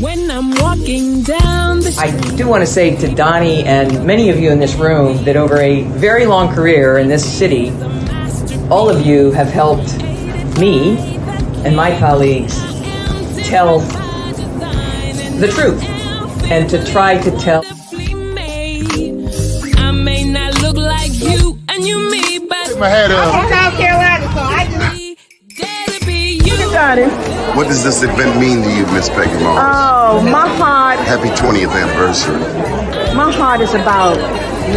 When I'm walking down the street. I do want to say to Doni and many of you in this room that over a very long career in this city, all of you have helped me and my colleagues tell the truth and to try to tell. I may not look like you and you me, but my head up. I'm from South Carolina, so I just got it. What does this event mean to you, Miss Peggy Morris? Oh, my heart. Happy 20th anniversary. My heart is about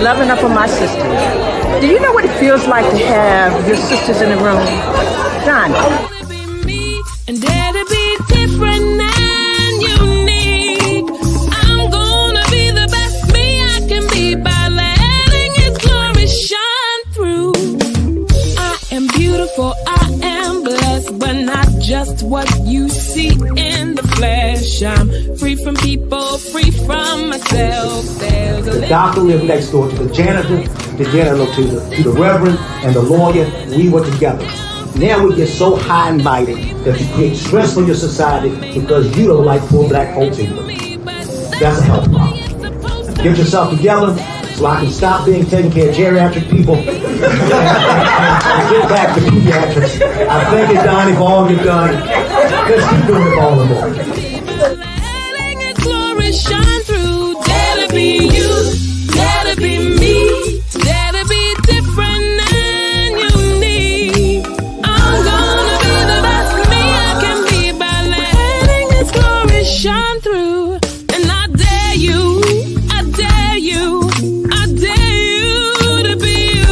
loving up on my sisters. Do you know what it feels like to have your sisters in the room? John. And dare to be different and unique. I'm gonna be the best me I can be by letting His glory shine through. I am beautiful, I am blessed, but not just what you see in the flesh. I'm free from people, free from myself. There's a the doctor lived next door to the janitor, to the reverend, and the lawyer. We were together. Now we get so high and mighty that you create stress for your society because you don't like poor black folks either. That's a health problem. Get yourself together so I can stop being taking care of geriatric people and get back to pediatrics. I thank you, Doni, for all you've done. Let's keep doing it for all and more. letting His glory shine through. Dare to be you, dare to be me, dare to be different and unique. I'm gonna be the best me I can be by letting His glory shine through. And I dare you, I dare you, I dare you to be you.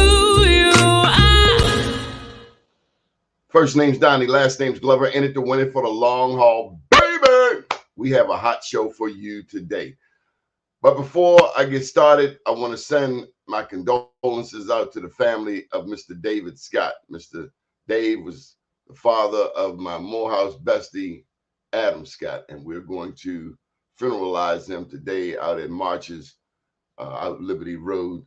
First name's Doni, last name's Glover. In it to win it for the long haul, baby. We have a hot show for you today. But before I get started, I want to send my condolences out to the family of Mr. David Scott. Mr. Dave was the father of my Morehouse bestie, Adam Scott, and we're going to funeralize him today out at Marches, out Liberty Road.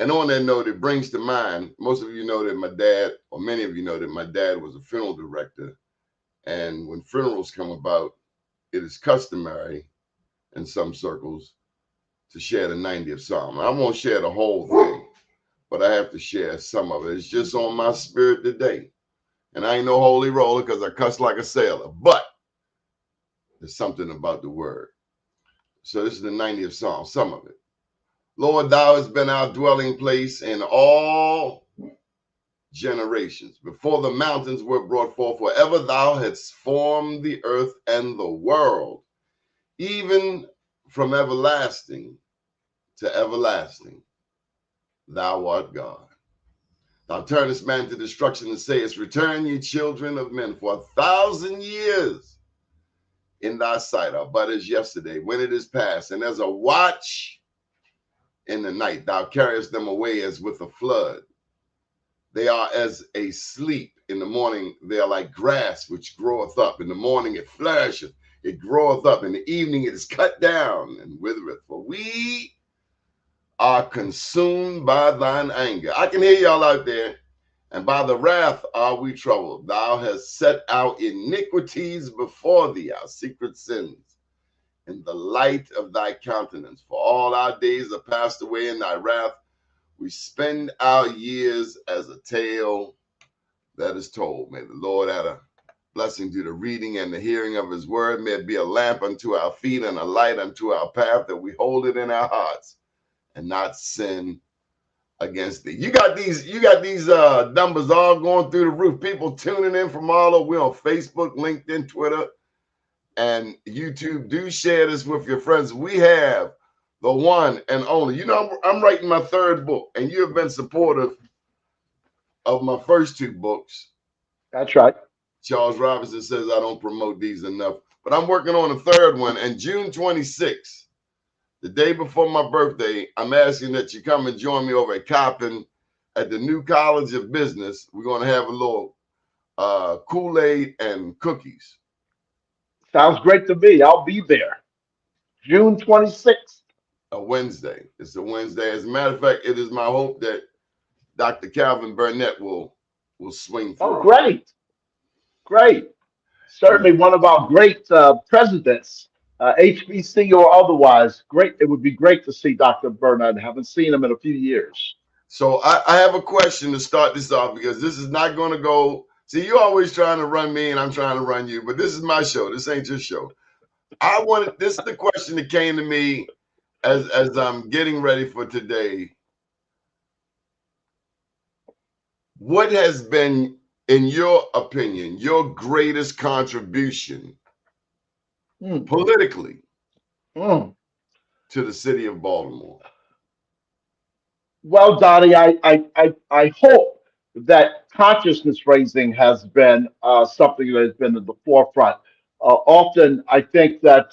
And on that note, it brings to mind, most of you know that my dad, or many of you know that my dad was a funeral director. And when funerals come about, it is customary in some circles to share the 90th Psalm. I won't share the whole thing, but I have to share some of it. It's just on my spirit today. And I ain't no holy roller because I cuss like a sailor, but there's something about the word. So this is the 90th Psalm, some of it. Lord, thou hast been our dwelling place in all generations. Before the mountains were brought forth, forever thou hadst formed the earth and the world, even from everlasting to everlasting. Thou art God. Thou turnest man to destruction and sayest, return ye children of men, for 1,000 years in thy sight are but as yesterday, when it is past, and as a watch in the night. Thou carriest them away as with a flood. They are as a sleep. In the morning they are like grass which groweth up. In the morning it flourisheth, it groweth up. In the evening it is cut down and withereth. For we are consumed by thine anger. I can hear y'all out there. And by the wrath are we troubled. Thou hast set our iniquities before thee, our secret sins, in the light of thy countenance. For all our days are passed away in thy wrath. We spend our years as a tale that is told. May the Lord add a blessing to the reading and the hearing of his word. May it be a lamp unto our feet and a light unto our path, that we hold it in our hearts and not sin against thee. You got these numbers all going through the roof. People tuning in from all over. We're on Facebook, LinkedIn, Twitter, and YouTube. Do share this with your friends. We have the one and only. You know, I'm writing my third book, and you have been supportive of my first two books. That's right. Charles Robinson says I don't promote these enough, but I'm working on a third one. And June 26th, the day before my birthday, I'm asking that you come and join me over at Coppin at the New College of Business. We're going to have a little Kool-Aid and cookies. Sounds great to me. I'll be there. June 26th. A Wednesday. It's a Wednesday. As a matter of fact, it is my hope that Dr. Calvin Burnett will swing through. Oh, great. Great. Certainly one of our great presidents HBC or otherwise. Great. It would be great to see Dr. Burnett. Haven't seen him in a few years. So I have a question to start this off because this is not going to go. See, you're always trying to run me and I'm trying to run you, but this is my show. This ain't your show. This is the question that came to me as I'm getting ready for today. What has been, in your opinion, your greatest contribution politically to the city of Baltimore? Well, Donnie, I hope that consciousness raising has been something that has been at the forefront. Often, I think that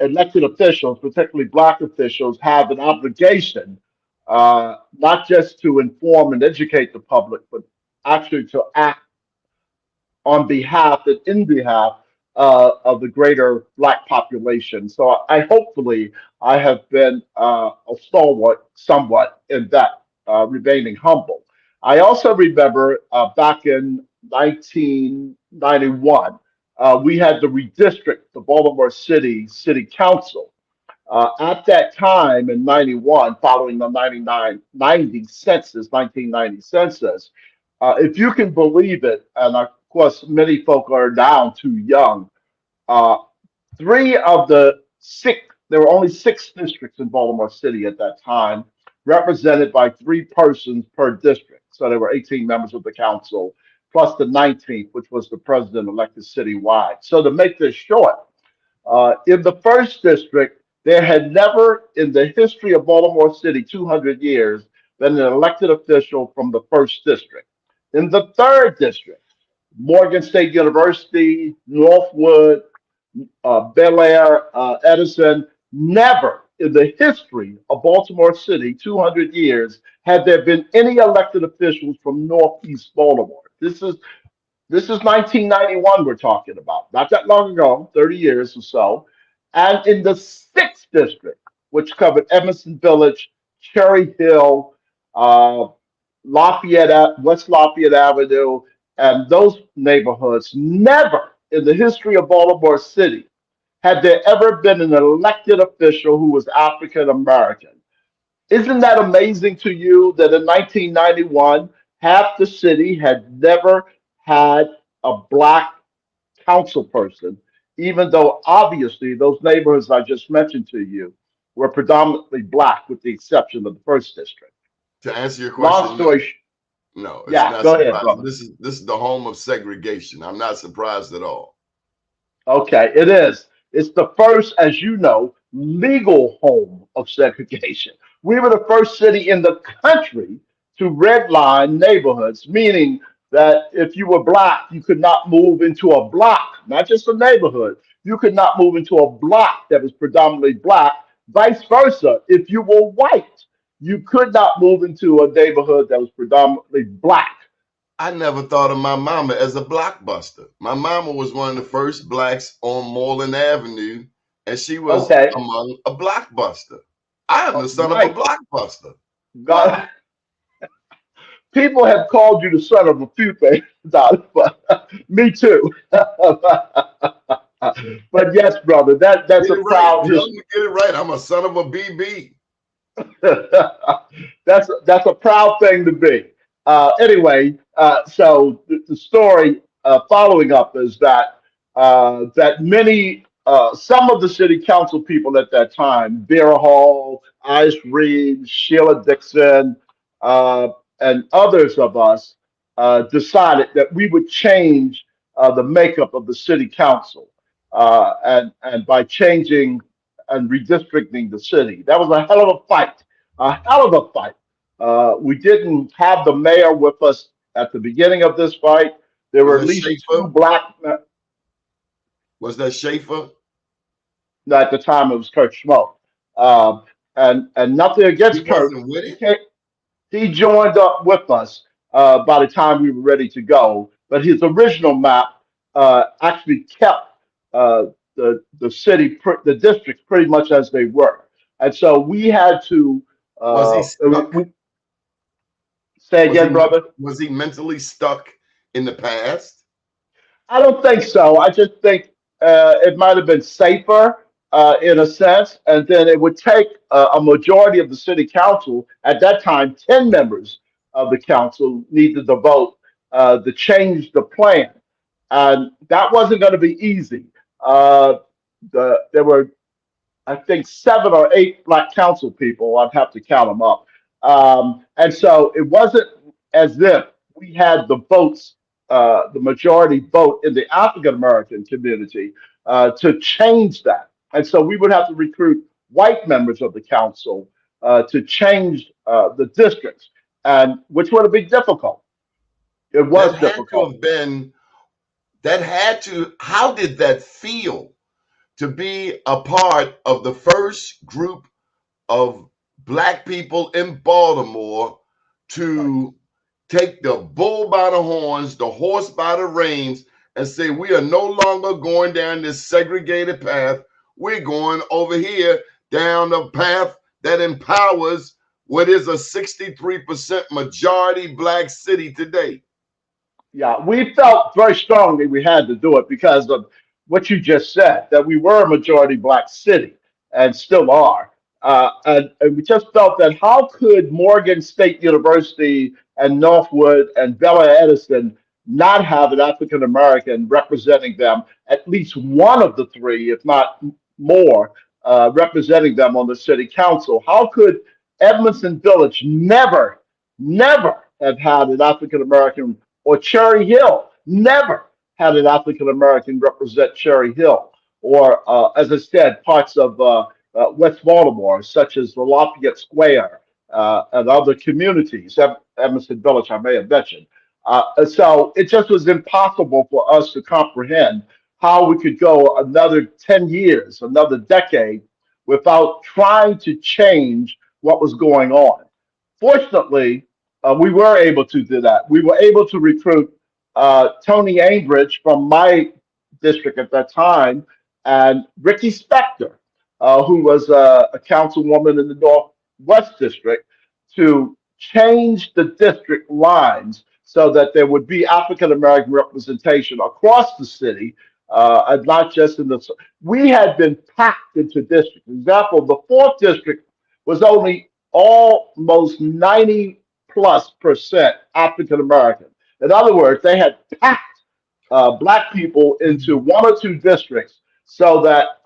elected officials, particularly Black officials, have an obligation not just to inform and educate the public, but actually to act on behalf and in behalf of the greater Black population. So I hopefully I have been a stalwart somewhat in that, remaining humble. I also remember back in 1991, we had to redistrict the Baltimore City Council. At that time in 91, following the 1990 census, if you can believe it, and of course, many folk are now too young, uh, three of the six, there were only six districts in Baltimore City at that time, represented by three persons per district. So there were 18 members of the council, plus the 19th, which was the president elected citywide. So to make this short, in the first district, there had never in the history of Baltimore City, 200 years, been an elected official from the first district. In the third district, Morgan State University, Northwood, Bel Air, Edison, never in the history of Baltimore City, 200 years, had there been any elected officials from Northeast Baltimore. This is 1991 we're talking about, not that long ago, 30 years or so. And in the sixth district, which covered Emerson Village, Cherry Hill, uh, West Lafayette Avenue, and those neighborhoods, never in the history of Baltimore City had there ever been an elected official who was African American. Isn't that amazing to you that in 1991, half the city had never had a Black council person, even though obviously those neighborhoods I just mentioned to you were predominantly Black, with the exception of the first district. To answer your Long question, story, no, it's yeah, not go ahead, surprising. brother. This is the home of segregation. I'm not surprised at all. Okay, it is. It's the first, as you know, legal home of segregation. We were the first city in the country to redline neighborhoods, meaning that if you were Black, you could not move into a block, not just a neighborhood. You could not move into a block that was predominantly Black. Vice versa, if you were white, you could not move into a neighborhood that was predominantly Black. I never thought of my mama as a blockbuster. My mama was one of the first Blacks on Moreland Avenue, and she was Okay, among a blockbuster. I am the son of a right. blockbuster. Wow. God, people have called you the son of a few things, Don, but me too. But yes, brother, that's Get a it right. proud Tell them history. to get it right. I'm a son of a BB. That's a proud thing to be. Anyway, so the story following up is that many some of the city council people at that time, Vera Hall, Ice Reed, Sheila Dixon, uh, and others of us decided that we would change the makeup of the city council, and by changing and redistricting the city. That was a hell of a fight, a hell of a fight. We didn't have the mayor with us at the beginning of this fight. There Was were at that least two Schaefer? Black, Was that Schaefer? at the time it was Kurt Schmoke. Um, and nothing He against Kurt. wasn't with He it. came, he joined up with us by the time we were ready to go. But his original map actually kept the city, the districts pretty much as they were. And so we had to Was he stuck? say Was he again, brother. was he mentally stuck in the past? I don't think so. I just think it might have been safer in a sense, and then it would take a majority of the city council at that time, 10 members of the council needed to vote to change the plan, and that wasn't going to be easy. Uh, there were, I think, 7 or 8 black council people. I'd have to count them up. And so it wasn't as if we had the votes, the majority vote in the African American community to change that. And so we would have to recruit white members of the council to change the districts, and which would have been difficult. It That was had to difficult. have been, that had to, how did that feel to be a part of the first group of black people in Baltimore to take the bull by the horns, the horse by the reins, and say, we are no longer going down this segregated path. We're going over here down the path that empowers what is a 63% majority black city today. Yeah, we felt very strongly we had to do it because of what you just said, that we were a majority black city and still are. And we just felt that how could Morgan State University and Northwood and Bella Edison not have an African American representing them, at least one of the three, if not more, representing them on the city council? How could Edmondson Village never have had an African American, or Cherry Hill never had an African American represent Cherry Hill, or as I said, parts of West Baltimore, such as the Lafayette Square and other communities, Emerson Village, I may have mentioned. And so it just was impossible for us to comprehend how we could go another 10 years, another decade, without trying to change what was going on. Fortunately, we were able to do that. We were able to recruit Tony Ainbridge from my district at that time, and Ricky Spector, who was a councilwoman in the Northwest District, to change the district lines so that there would be African American representation across the city, and not just in the. We had been packed into districts. For example, the fourth district was only almost 90+% African American. In other words, they had packed black people into 1 or 2 districts so that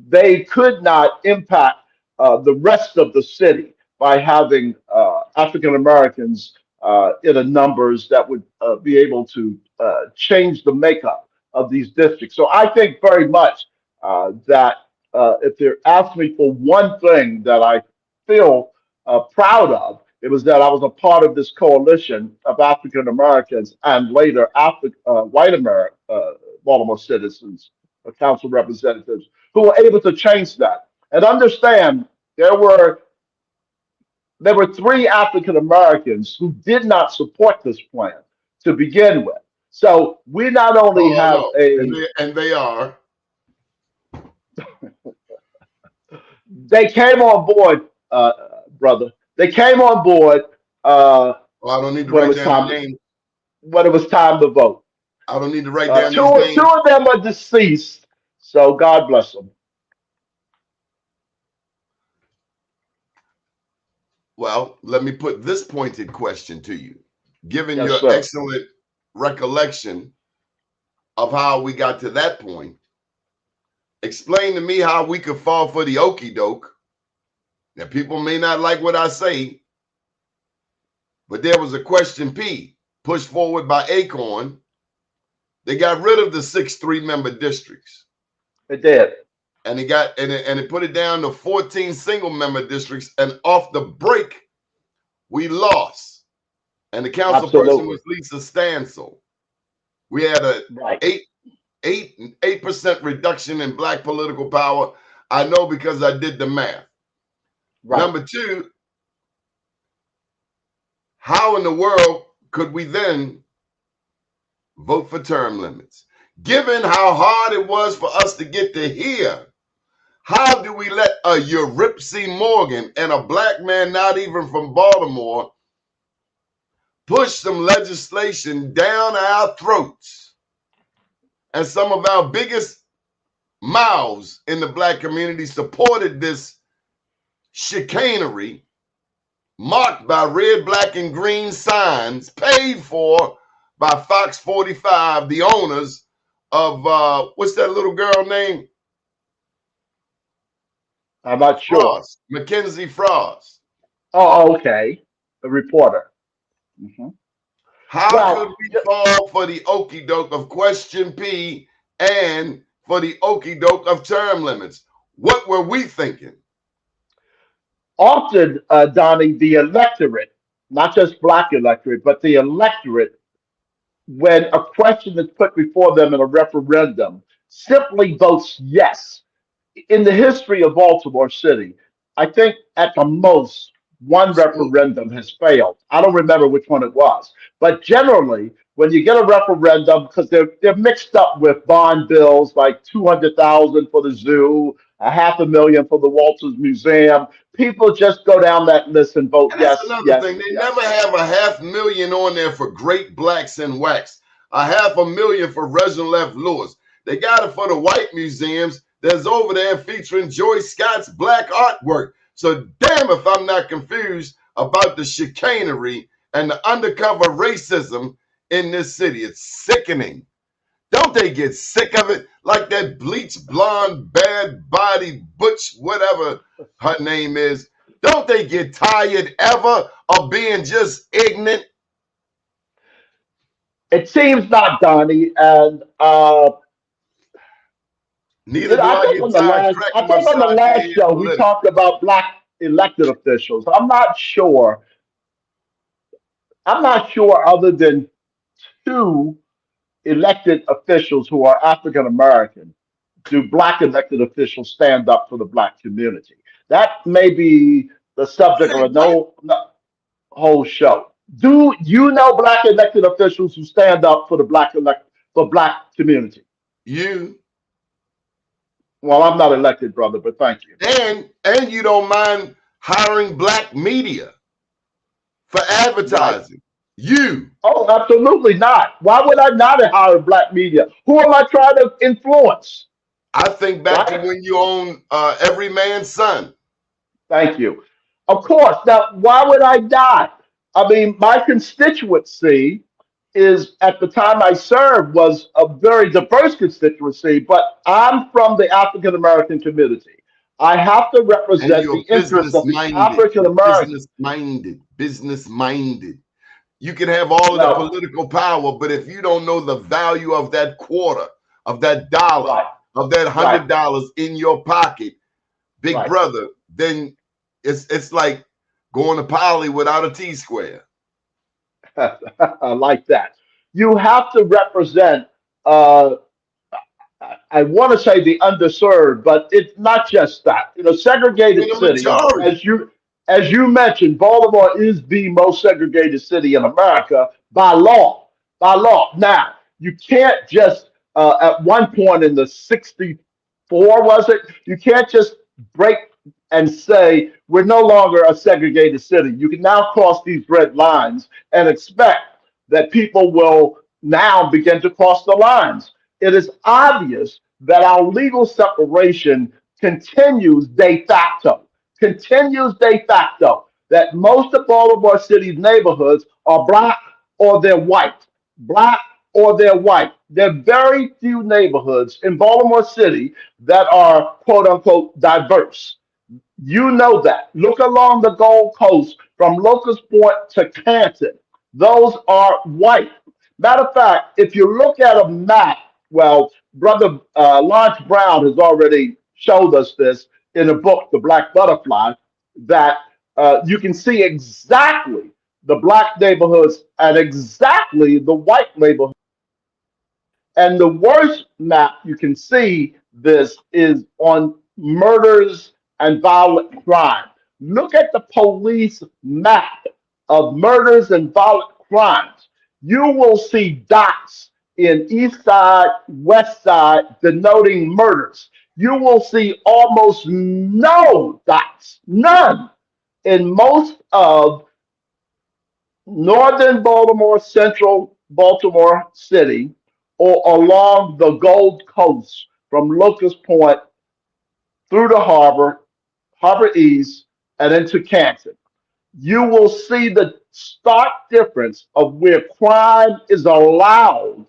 they could not impact the rest of the city by having African Americans in a numbers that would be able to change the makeup of these districts. So I think very much that if they asked me for one thing that I feel proud of, it was that I was a part of this coalition of African Americans and later white Baltimore citizens, council representatives, who were able to change that. And understand, there were 3 African Americans who did not support this plan to begin with. So we not only have no. And they are. They came on board, brother. They came on board Well, I don't need to when it write was down time. his name. When it was time to vote. I don't need to write down his Two name. of them are deceased, so God bless them. Well, let me put this pointed question to you. Given Yes, your sir. excellent recollection of how we got to that point, explain to me how we could fall for the okie doke. Now, people may not like what I say, but there was a question P pushed forward by Acorn. They got rid of the 6 3-member districts. It did. And it put it down to 14 single-member districts. And off the break, we lost. And the council person was Lisa Stansel. We had a Right. 8% reduction in black political power. I know because I did the math. Right. Number 2, how in the world could we then vote for term limits? Given how hard it was for us to get to here, how do we let a Euripsy Morgan and a black man not even from Baltimore push some legislation down our throats? And some of our biggest mouths in the black community supported this chicanery marked by red, black, and green signs paid for by Fox 45, the owners of, what's that little girl name? I'm not sure. Frost, Mackenzie Frost. Oh, okay. A reporter. Mhm. How could Well, we fall for the okie doke of question P and for the okie doke of term limits? What were we thinking? often, Donnie, the electorate, not just black electorate, but the electorate, when a question is put before them in a referendum, simply votes yes. In the history of Baltimore City, I think at the most one referendum has failed. I don't remember which one it was, but generally, when you get a referendum, because they're mixed up with bond bills like 200,000 for the zoo, a half a million for the Walters Museum, people just go down that list and vote And that's yes, another yes, thing. They never yes. have a 500,000 on there for Great Blacks in Wax, a 500,000 for Reginald F. Lewis. They got it for the white museums that's over there featuring Joyce Scott's black artwork. So damn if I'm not confused about the chicanery and the undercover racism in this city. It's sickening. Don't they get sick of it? Like that bleached blonde, bad body, butch, whatever her name is. Don't they get tired ever of being just ignorant? It seems not, Donnie, and Neither do I I think get on the tired last, I cracking my think on the side last head show we politically. talked about black elected officials. I'm not sure other than two elected officials who are African American, do black elected officials stand up for the black community? That may be the subject of Say a what? no whole show. Do you know black elected officials who stand up for the black community? You Well, I'm not elected, brother, but thank you. and you don't mind hiring black media for Right. advertising. You. Oh, absolutely not. Why would I not hire black media? Who am I trying to influence? I think back to Right? when you owned Every Man's Son. Thank you. Of course. Now, why would I not? I mean, my constituency is at the time I served was a very diverse constituency, but I'm from the African American community. I have to And represent the you're interests business of the minded. African You're American. business minded. Business minded. You can have all of the Well, political power, but if you don't know the value of that quarter, of that dollar, right, of that right, $100 in your pocket, big right. brother, then it's like going to Poly without a T square. I like that. You have to represent uh, I want to say the underserved, but it's not just that. In Segregated the city, majority, as you mentioned, Baltimore is the most segregated city in America by law. By law. Now, you can't just at one point in the 64, was it? You can't just break and say we're no longer a segregated city. You can now cross these red lines and expect that people will now begin to cross the lines. It is obvious that our legal separation continues de facto, that most of Baltimore City's neighborhoods are black or they're white, black or they're white. There are very few neighborhoods in Baltimore City that are quote unquote diverse. You know that. Look along the Gold Coast from Locust Point to Canton. Those are white. Matter of fact, if you look at a map, well, Brother Lawrence Brown has already showed us this in a book, The Black Butterfly, that you can see exactly the black neighborhoods and exactly the white neighborhoods. And the worst map you can see this is on murders and violent crime. Look at the police map of murders and violent crimes. You will see dots in east side, west side denoting murders. You will see almost no dots, none, in most of northern Baltimore, central Baltimore City, or along the Gold Coast, from Locust Point through the harbor, Harbor East, and into Canton, you will see the stark difference of where crime is allowed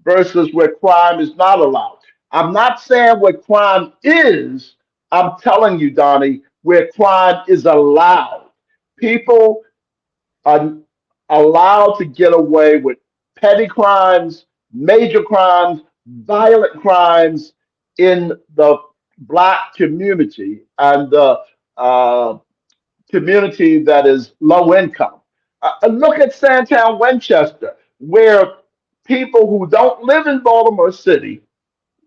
versus where crime is not allowed. I'm not saying what crime is, I'm telling you, Donnie, where crime is allowed. People are allowed to get away with petty crimes, major crimes, violent crimes in the black community and the community that is low income. Look at Sandtown, Winchester, where people who don't live in Baltimore City,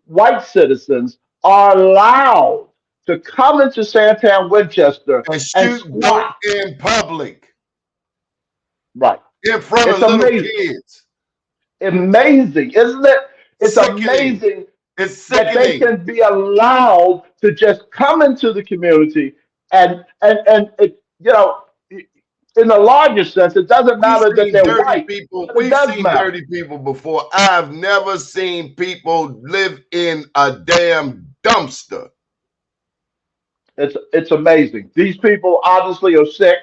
white citizens, are allowed to come into Sandtown, Winchester And and shoot dope squat. in public, Right. in front of It's little amazing. kids. Amazing, isn't it? It's Sickening. amazing It's that they sickening. can be allowed to just come into the community and it, in a larger sense, it doesn't We've matter that seen they're dirty white, people. but it We've does seen matter. dirty people before. I've never seen people live in a damn dumpster. It's amazing. These people obviously are sick.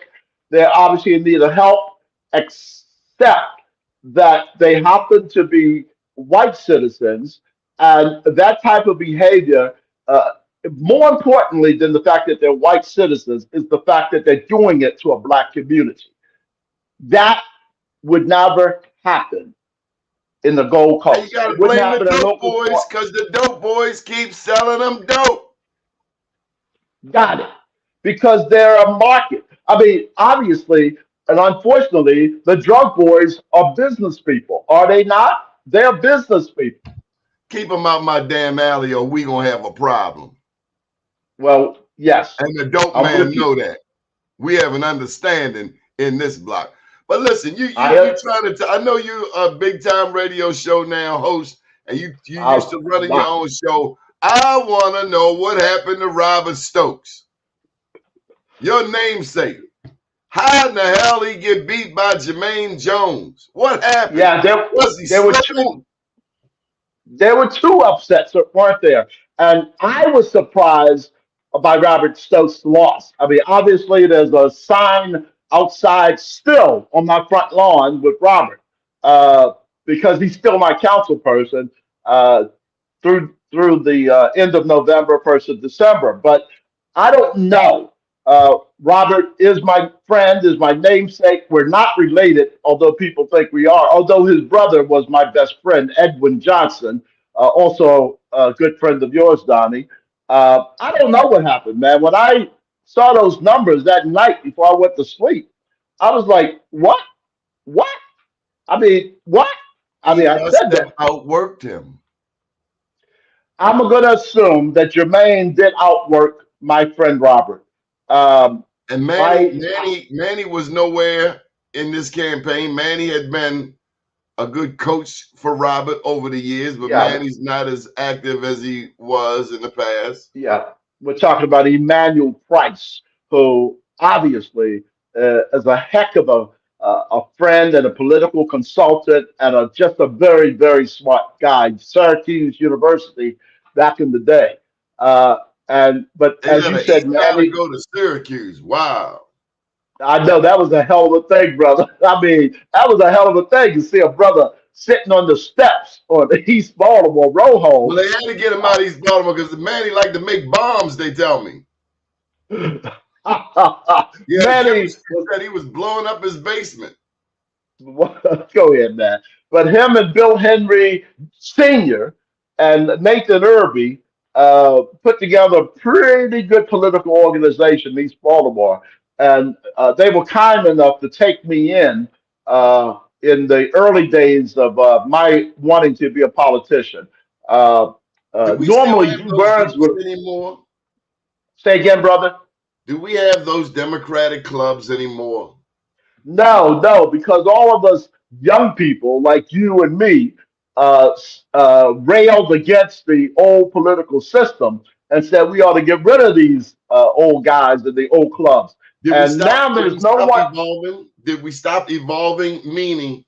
They're obviously in need of help, except that they happen to be white citizens, and that type of behavior. More importantly than the fact that they're white citizens is the fact that they're doing it to a black community. That would never happen in the Gold And you Coast. gotta It wouldn't blame the happen in dope local boys court. because the dope boys keep selling them dope. Got it. Because they're a market. I mean, obviously, and unfortunately, the drug boys are business people, are they not? They're business people. Keep them out my damn alley or we gonna have a problem. Well, yes, And the dope I'm man with you. know that. We have an understanding in this block. But listen, you I am. trying to. I know you a big time radio show now host, and you used to running your own show. I want to know what happened to Robert Stokes, your namesake. How in the hell he get beat by Jermaine Jones? What happened? Yeah, Was he there were slipping? there were two upsets, weren't there? And I was surprised by Robert Stokes' loss. I mean, obviously, there's a sign outside still on my front lawn with Robert uh, because he's still my council person through the end of November, 1st of December. But I don't know. Robert is my friend, is my namesake. We're not related, although people think we are. Although his brother was my best friend, Edwin Johnson, also a good friend of yours, Donnie. I don't know what happened, man. When I saw those numbers that night before I went to sleep, I was like, "What? What? I mean, what?" I He mean, I must said have that. outworked him. I'm going to assume that Jermaine did outwork my friend Robert. Um, And my, Manny was nowhere in this campaign. Manny had been a good coach for Robert over the years, but yeah, Manny's not as active as he was in the past. yeah, we're talking about Emmanuel Price, who obviously is a heck of a friend and a political consultant and just a very, very smart guy. Syracuse University back in the day. Uh, but They as let you an said, East Islander Manny, go to Syracuse. Wow. I know that was a hell of a thing, brother. I mean, that was a hell of a thing to see a brother sitting on the steps on the East Baltimore row Well, home. they had to get him out of East Baltimore because Manny liked to make bombs, they tell me. Yeah, the Manny, chemistry said he was blowing up his basement. go ahead, man. But him and Bill Henry Sr. and Nathan Irby put together a pretty good political organization in East Baltimore. And they were kind enough to take me in the early days of my wanting to be a politician. Uh, Do we still Normally, have Drew those Burns groups would anymore? say again, brother. Do we have those Democratic clubs anymore? No, because all of us young people like you and me railed against the old political system and said we ought to get rid of these old guys and the old clubs. And now Did we there's no stop one. evolving? Did we stop evolving? Meaning,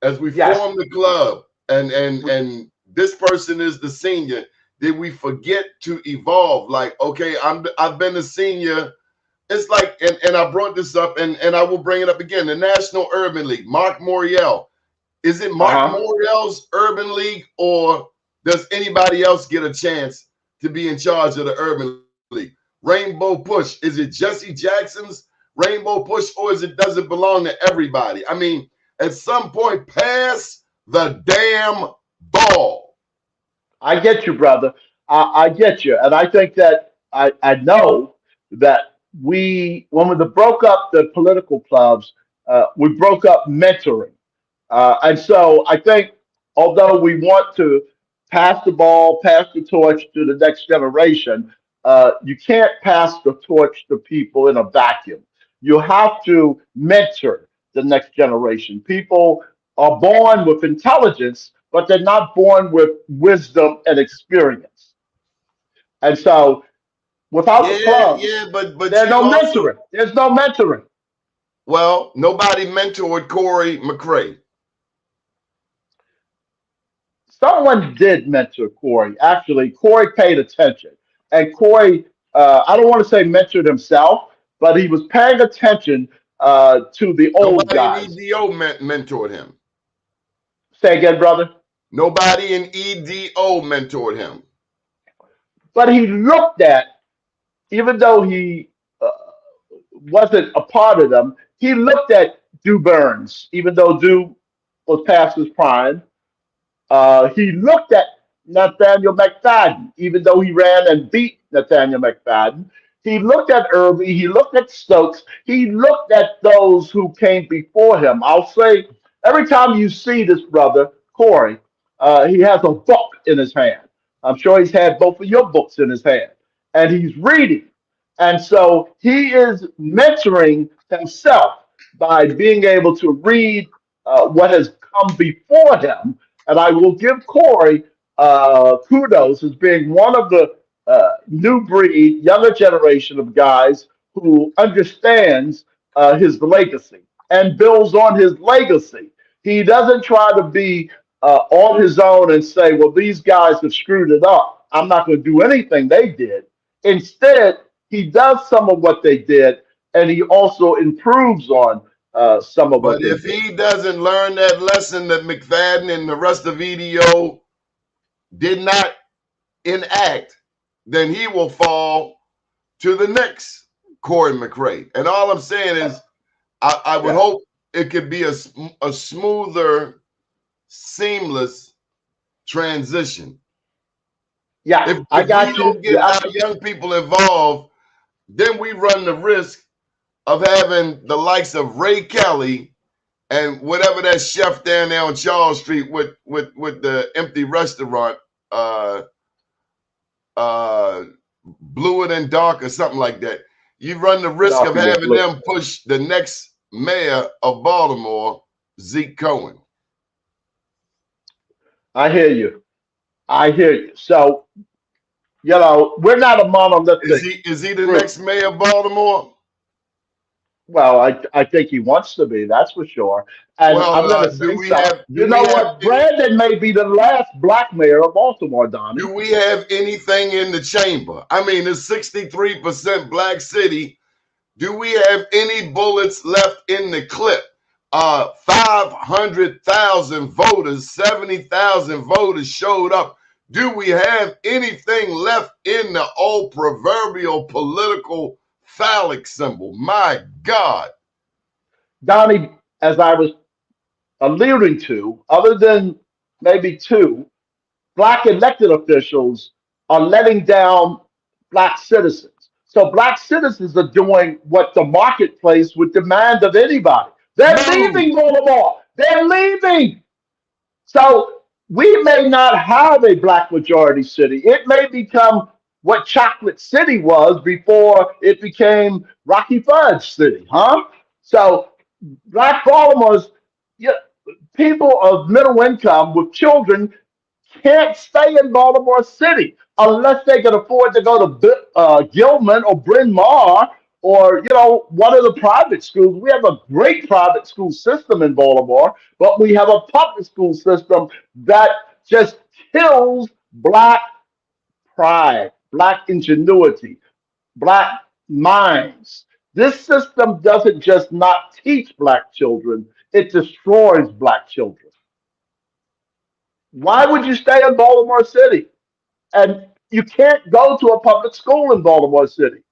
as we Yes, form the club and this person is the senior, did we forget to evolve? Like, okay, I've been a senior. It's like, and I brought this up, and I will bring it up again. The National Urban League, Mark Morial. Is it Mark Morial's Urban League, or does anybody else get a chance to be in charge of the Urban League? Rainbow Push, is it Jesse Jackson's Rainbow Push, or does it belong to everybody? I mean, at some point, pass the damn ball. I get you, brother. I get you. And I think that I know that when we broke up the political clubs, we broke up mentoring. And so I think, although we want to pass the ball, pass the torch to the next generation, you can't pass the torch to people in a vacuum. You have to mentor the next generation. People are born with intelligence, but they're not born with wisdom and experience. And so without the clubs, but there's no mentoring. There's no mentoring. Well, nobody mentored Corey McRae. Someone did mentor Corey. Actually, Corey paid attention. And Corey, I don't want to say mentored himself, but he was paying attention to the old guys. Nobody in EDO mentored him. Say again, brother? Nobody in EDO mentored him. But he looked at, even though he wasn't a part of them, he looked at Dew Burns, even though Dew was past his prime. He looked at Nathaniel McFadden, even though he ran and beat Nathaniel McFadden. He looked at Irby. He looked at Stokes. He looked at those who came before him. I'll say, every time you see this brother, Corey, he has a book in his hand. I'm sure he's had both of your books in his hand. And he's reading. And so he is mentoring himself by being able to read what has come before him. And I will give Corey kudos as being one of the new breed, younger generation of guys who understands his legacy and builds on his legacy. He doesn't try to be on his own and say, well, these guys have screwed it up. I'm not going to do anything they did. Instead, he does some of what they did, and he also improves on some of what they did. But if he doesn't learn that lesson that McFadden and the rest of EDO did not enact, then he will fall to the next Corey McRae. And all I'm saying is, I would hope it could be a smoother, seamless transition. Yeah, if I got we you. don't get our young people involved, then we run the risk of having the likes of Ray Kelly and whatever that chef down there on Charles Street with the empty restaurant, Bluer Than Dark or something like that. You run the risk of having them push the next mayor of Baltimore, Zeke Cohen. I hear you. I hear you. So, you know, we're not a monolithic. Is he the next mayor of Baltimore? Well, I think he wants to be, that's for sure. And I'm going to say something. You know what? Brandon may be the last black mayor of Baltimore, Donnie. Do we have anything in the chamber? I mean, it's 63% black city. Do we have any bullets left in the clip? 500,000 voters, 70,000 voters showed up. Do we have anything left in the old proverbial political phallic symbol? My God. Donnie, as I was alluding to, other than maybe two, black elected officials are letting down black citizens. So black citizens are doing what the marketplace would demand of anybody. They're leaving Baltimore. They're leaving. So we may not have a black majority city. It may become what Chocolate City was before it became Rocky Fudge City, huh? So black Baltimore's, people of middle income with children can't stay in Baltimore City unless they can afford to go to Gilman or Bryn Mawr or, one of the private schools. We have a great private school system in Baltimore, but we have a public school system that just kills black pride, black ingenuity, black minds. This system doesn't just not teach black children, it destroys black children. Why would you stay in Baltimore City? And you can't go to a public school in Baltimore City.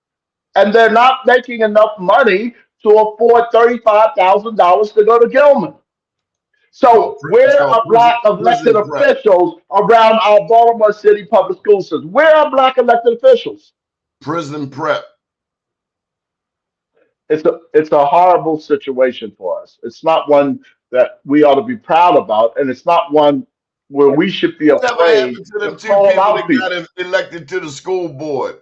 And they're not making enough money to afford $35,000 to go to Gilman. So where are black elected prison prep. officials around our Baltimore City public school system? Where are black elected officials? Prison prep. It's a horrible situation for us. It's not one that we ought to be proud about, and it's not one where we should be Whatever afraid happened to them to two call people out that people. got elected to the school board?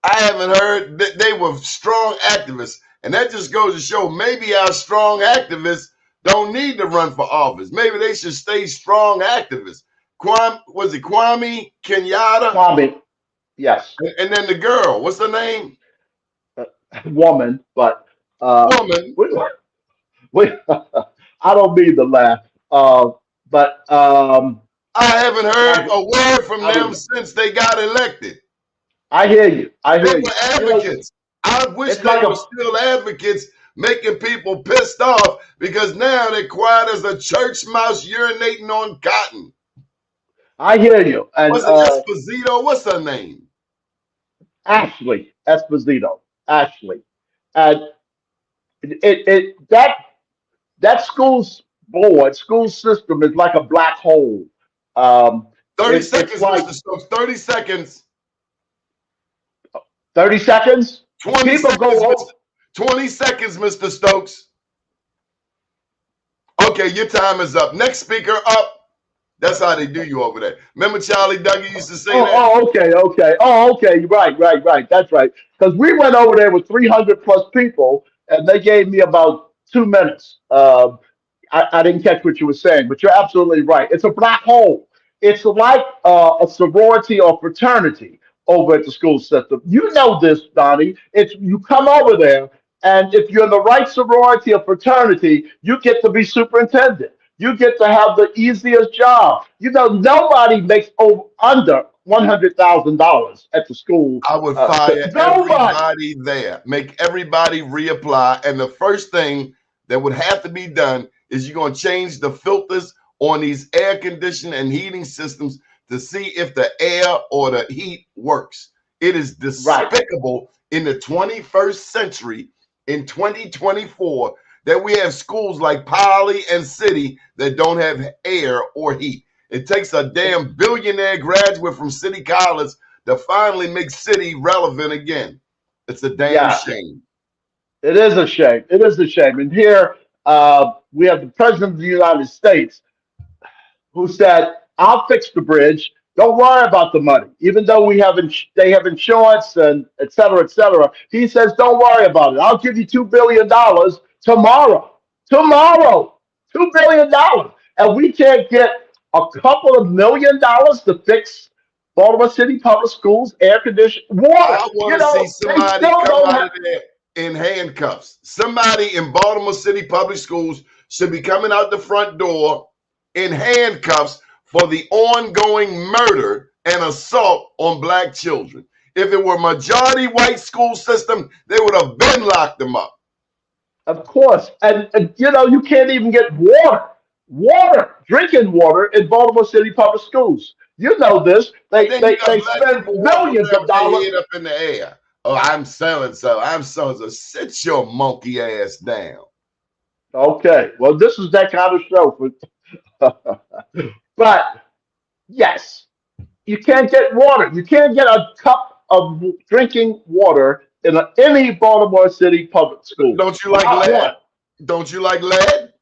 I haven't heard that they were strong activists. And that just goes to show maybe our strong activists don't need to run for office. Maybe they should stay strong activists. Was it Kwame Kenyatta? Kwame, yes, And then the girl, what's her name? woman, but Woman. we, I don't mean to laugh, but I haven't heard a word from them since they got elected. I hear you. I They hear were you. advocates. I wish it's they like were still advocates, making people pissed off because now they're quiet as a church mouse urinating on cotton. I hear you. And Was it Esposito? What's her name? Ashley Esposito. Ashley. And that school's board, school system is like a black hole. 30 it's seconds, like Mr. Stokes. 30 seconds. 30 seconds. 20 People seconds, go over. 20 seconds, Mr. Stokes. Okay, your time is up. Next speaker up. That's how they do you over there. Remember Charlie Dougie used to say that? Okay. Right. That's right. Because we went over there with 300 plus people, and they gave me about 2 minutes. I didn't catch what you were saying, but you're absolutely right. It's a black hole. It's like a sorority or fraternity over at the school system. You know this, Donnie. It's you come over there, and if you're in the right sorority or fraternity, you get to be superintendent. You get to have the easiest job. You know, nobody makes under $100,000 at the school. I would fire nobody. everybody there, make everybody reapply. And the first thing that would have to be done is you're going to change the filters on these air conditioning and heating systems to see if the air or the heat works. It is despicable in the 21st century, in 2024, that we have schools like Poly and City that don't have air or heat. It takes a damn billionaire graduate from City College to finally make City relevant again. It's a damn shame. It is a shame. It is a shame. And here we have the President of the United States who said, I'll fix the bridge. Don't worry about the money. Even though they have insurance and et cetera, he says, don't worry about it. I'll give you $2 billion tomorrow. $2 billion. And we can't get a couple of $1 million to fix Baltimore City Public Schools, air conditioning, water. I want to see somebody come out of there in handcuffs. Somebody in Baltimore City Public Schools should be coming out the front door in handcuffs for the ongoing murder and assault on black children. If it were majority white school system, they would have been locked them up. Of course. And you know, you can't even get drinking water in Baltimore City Public Schools. You know this. They spend millions of dollars up in the air. Oh, I'm selling so. Sit your monkey ass down. Okay. Well, this is that kind of show. But yes, you can't get water. You can't get a cup of drinking water in any Baltimore City public school. Don't you like lead? Don't you like lead?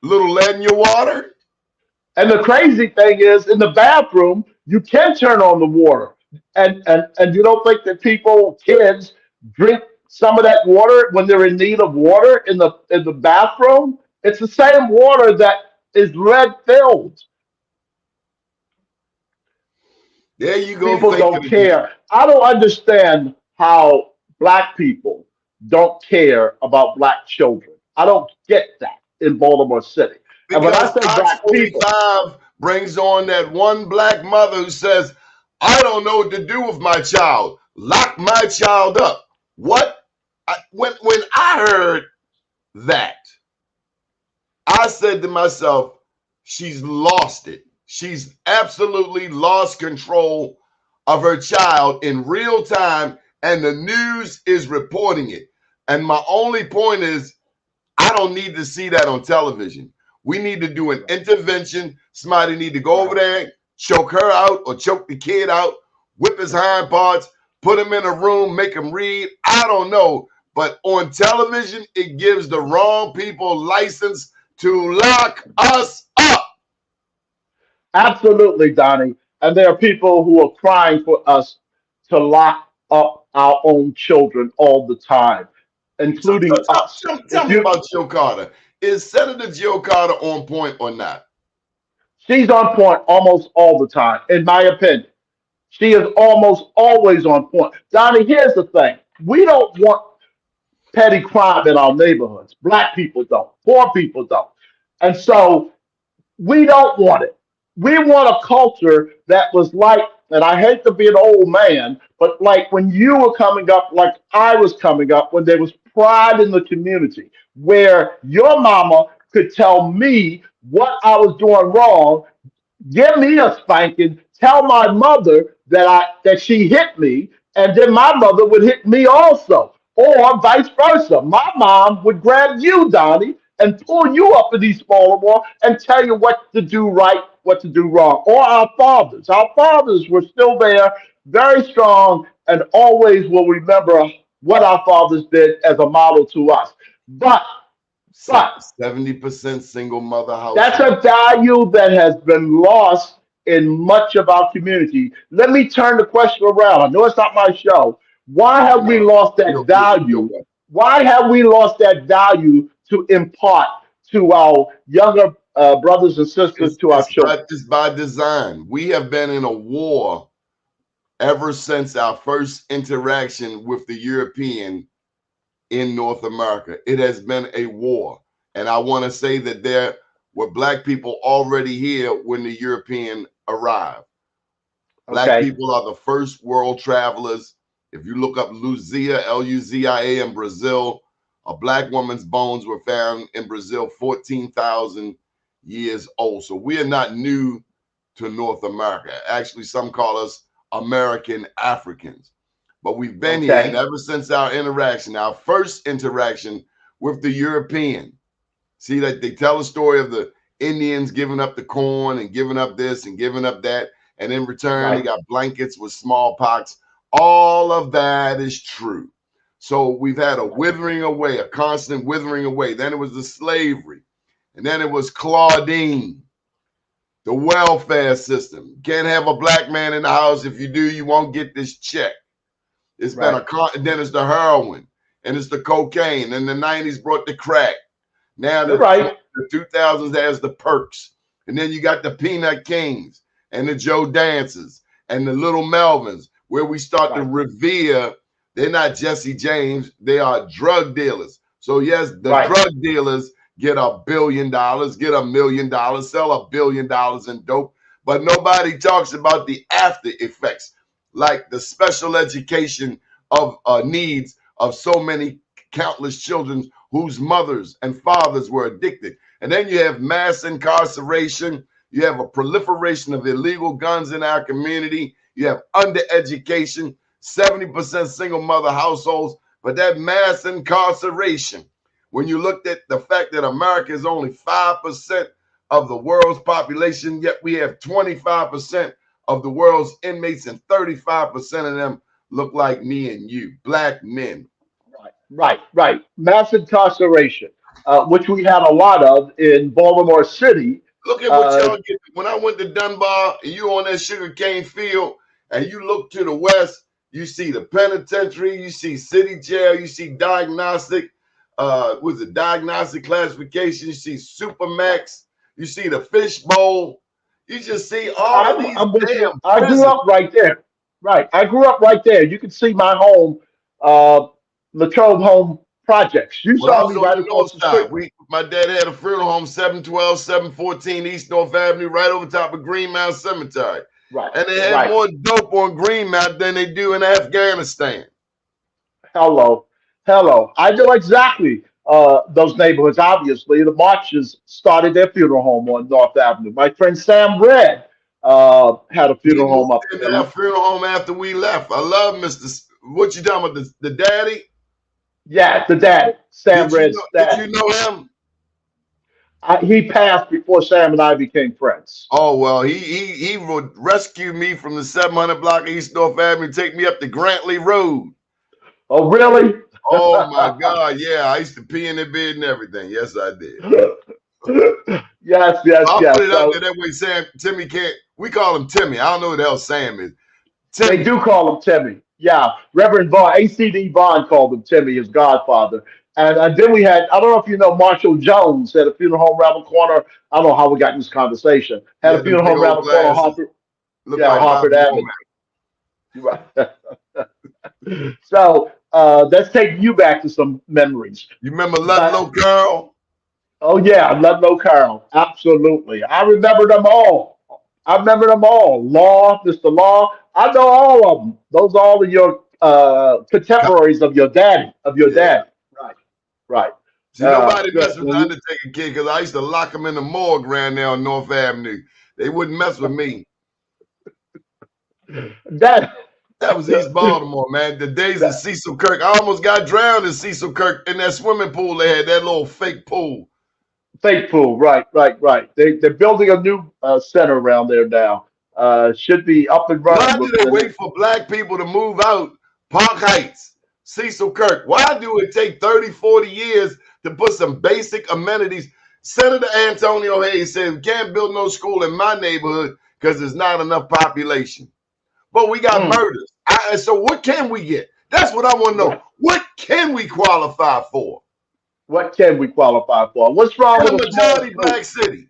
Little lead in your water? And the crazy thing is, in the bathroom, you can turn on the water. And you don't think that kids drink some of that water when they're in need of water in the bathroom? It's the same water that is lead filled. There you go. People don't care. I don't understand how black people don't care about black children. I don't get that in Baltimore City. Because and when I say black people, brings on that one black mother who says, I don't know what to do with my child. Lock my child up. What? When I heard that, I said to myself, she's lost it. She's absolutely lost control of her child in real time, and the news is reporting it. And my only point is, I don't need to see that on television. We need to do an intervention. Somebody need to go over there, choke her out or choke the kid out, whip his hind parts, put him in a room, make him read. I don't know. But on television, it gives the wrong people license to lock us up. Absolutely, Donnie. And there are people who are crying for us to lock up our own children all the time, So including us. tell If me you, about Joe Carter. Is Senator Joe Carter on point or not? she's on point almost all the time, in my opinion. She is almost always on point. Donnie, here's the thing. We don't want petty crime in our neighborhoods. Black people don't. Poor people don't. And so we don't want it. We want a culture that was like, and I hate to be an old man, but like when you were coming up, like I was coming up, when there was pride in the community, where your mama could tell me what I was doing wrong, give me a spanking, tell my mother that she hit me, and then my mother would hit me also, or vice versa. My mom would grab you, Donnie, and pull you up in these smaller walls and tell you what to do right, what to do wrong. Or our fathers. Our fathers were still there, very strong, and always will remember what our fathers did as a model to us. But 70% single mother that's household. a value that has been lost in much of our community. Let me turn the question around. I know it's not my show. Why have we lost that value? Why have we lost that value to impart to our younger brothers and sisters, to our children? It's by design. We have been in a war ever since our first interaction with the European in North America. It has been a war. And I want to say that there were black people already here when the European arrived. Black Okay. people are the first world travelers. If you look up Luzia, Luzia in Brazil, a black woman's bones were found in Brazil 14,000 years old. So we are not new to North America. Actually, some call us American Africans. But we've been here, and ever since our interaction, our first interaction with the European. See, that they tell a story of the Indians giving up the corn and giving up this and giving up that. And in return, they got blankets with smallpox. All of that is true. So we've had a withering away, a constant withering away. Then it was the slavery. And then it was Claudine, the welfare system. You can't have a black man in the house. If you do, you won't get this check. It's been then it's the heroin, and it's the cocaine. And the 90s brought the crack. Now the 2000s has the perks. And then you got the Peanut Kings and the Joe Dances and the Little Melvins, where we start to revere. They're not Jesse James. They are drug dealers. So yes, the drug dealers get $1 billion, get $1 million, sell $1 billion in dope. But nobody talks about the after effects, like the special education of needs of so many countless children whose mothers and fathers were addicted. And then you have mass incarceration. You have a proliferation of illegal guns in our community. You have undereducation, 70% single mother households. But that mass incarceration, when you looked at the fact that America is only 5% of the world's population, yet we have 25% of the world's inmates, and 35% of them look like me and you, black men. Right. Mass incarceration, which we had a lot of in Baltimore City. Look at what y'all get. When I went to Dunbar, and you on that sugarcane field, and you look to the west, you see the penitentiary, you see city jail, you see diagnostic, with the diagnostic classification, you see Supermax, you see the fishbowl. You just see all of these damn I grew up right there. I grew up right there. You can see my home, Latrobe Home Projects. You saw me right across the street. My dad had a funeral home, 712, 714 East North Avenue, right over top of Green Mound Cemetery. Right. And they have Right. more dope on Greenmount than they do in Afghanistan. Hello. Hello. I know exactly those neighborhoods. Obviously, the marches started their funeral home on North Avenue. My friend Sam Red had a He funeral moved home up into there. that funeral home after we left. I love What you talking about? The daddy? Yeah, the dad, Sam Red's Did you dad. know him? He passed before Sam and I became friends. Oh well, he would rescue me from the 700 block of East North Avenue, take me up the Grantley Road. Oh, really? Oh my God, yeah, I used to pee in their bed and everything. Yes, I did. Yes, yes, I'll put yes. it out there So that way. Timmy can't. We call him Timmy. I don't know who the hell Sam is. they Timmy. do call him Timmy. Yeah, Reverend Vaughn, ACD Vaughn called him Timmy, his godfather. And then we had, I don't know if you know, Marshall Jones had a funeral home around the corner. I don't know how we got in this conversation. He Had a had them funeral big home around old the corner, glasses. Harvard. Look Yeah, like Harvard Bobby Avenue. Womack. Right. So let's take you back to some memories. You remember But Ludlow Carl? oh yeah, Ludlow Carl. Absolutely. I remember them all. I remember them all. Law, Mr. Law. I know all of them. Those are all of your contemporaries of your daddy, of your Yeah. dad. Right. Right. See, nobody Good. messed with the Undertaker kid because I used to lock him in the morgue around there on North Avenue. They wouldn't mess with me. That That was East Baltimore, man. The days of Cecil Kirk. I almost got drowned in Cecil Kirk in that swimming pool they had, that little fake pool. fake pool. Right. Right. Right. They're building a new center around there now. Should be up and Why running do they within. wait for black people to move out Park Heights, Cecil Kirk? Why do it take 30, 40 years to put some basic amenities? Senator Antonio Hayes said, we can't build no school in my neighborhood because there's not enough population. But we got murders. So what can we get? That's what I want to know. What can we qualify for? What can we qualify for? What's wrong In a with a small majority black school? city.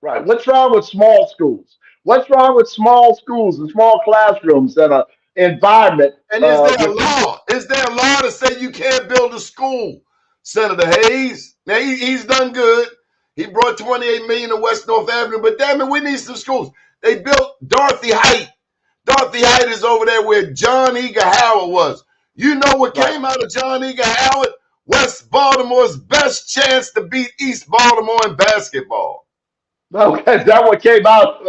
Right. What's wrong with small schools? What's wrong with small schools and small classrooms and an environment And is there a with law? Is there a law to say you can't build a school? Senator Hayes, now he's done good. He brought 28 million to West North Avenue, but damn it, we need some schools. They built Dorothy Height. Dorothy Height is over there where John Eager Howard was. You know what came out of John Eager Howard? West Baltimore's best chance to beat East Baltimore in basketball. Okay, that one came out.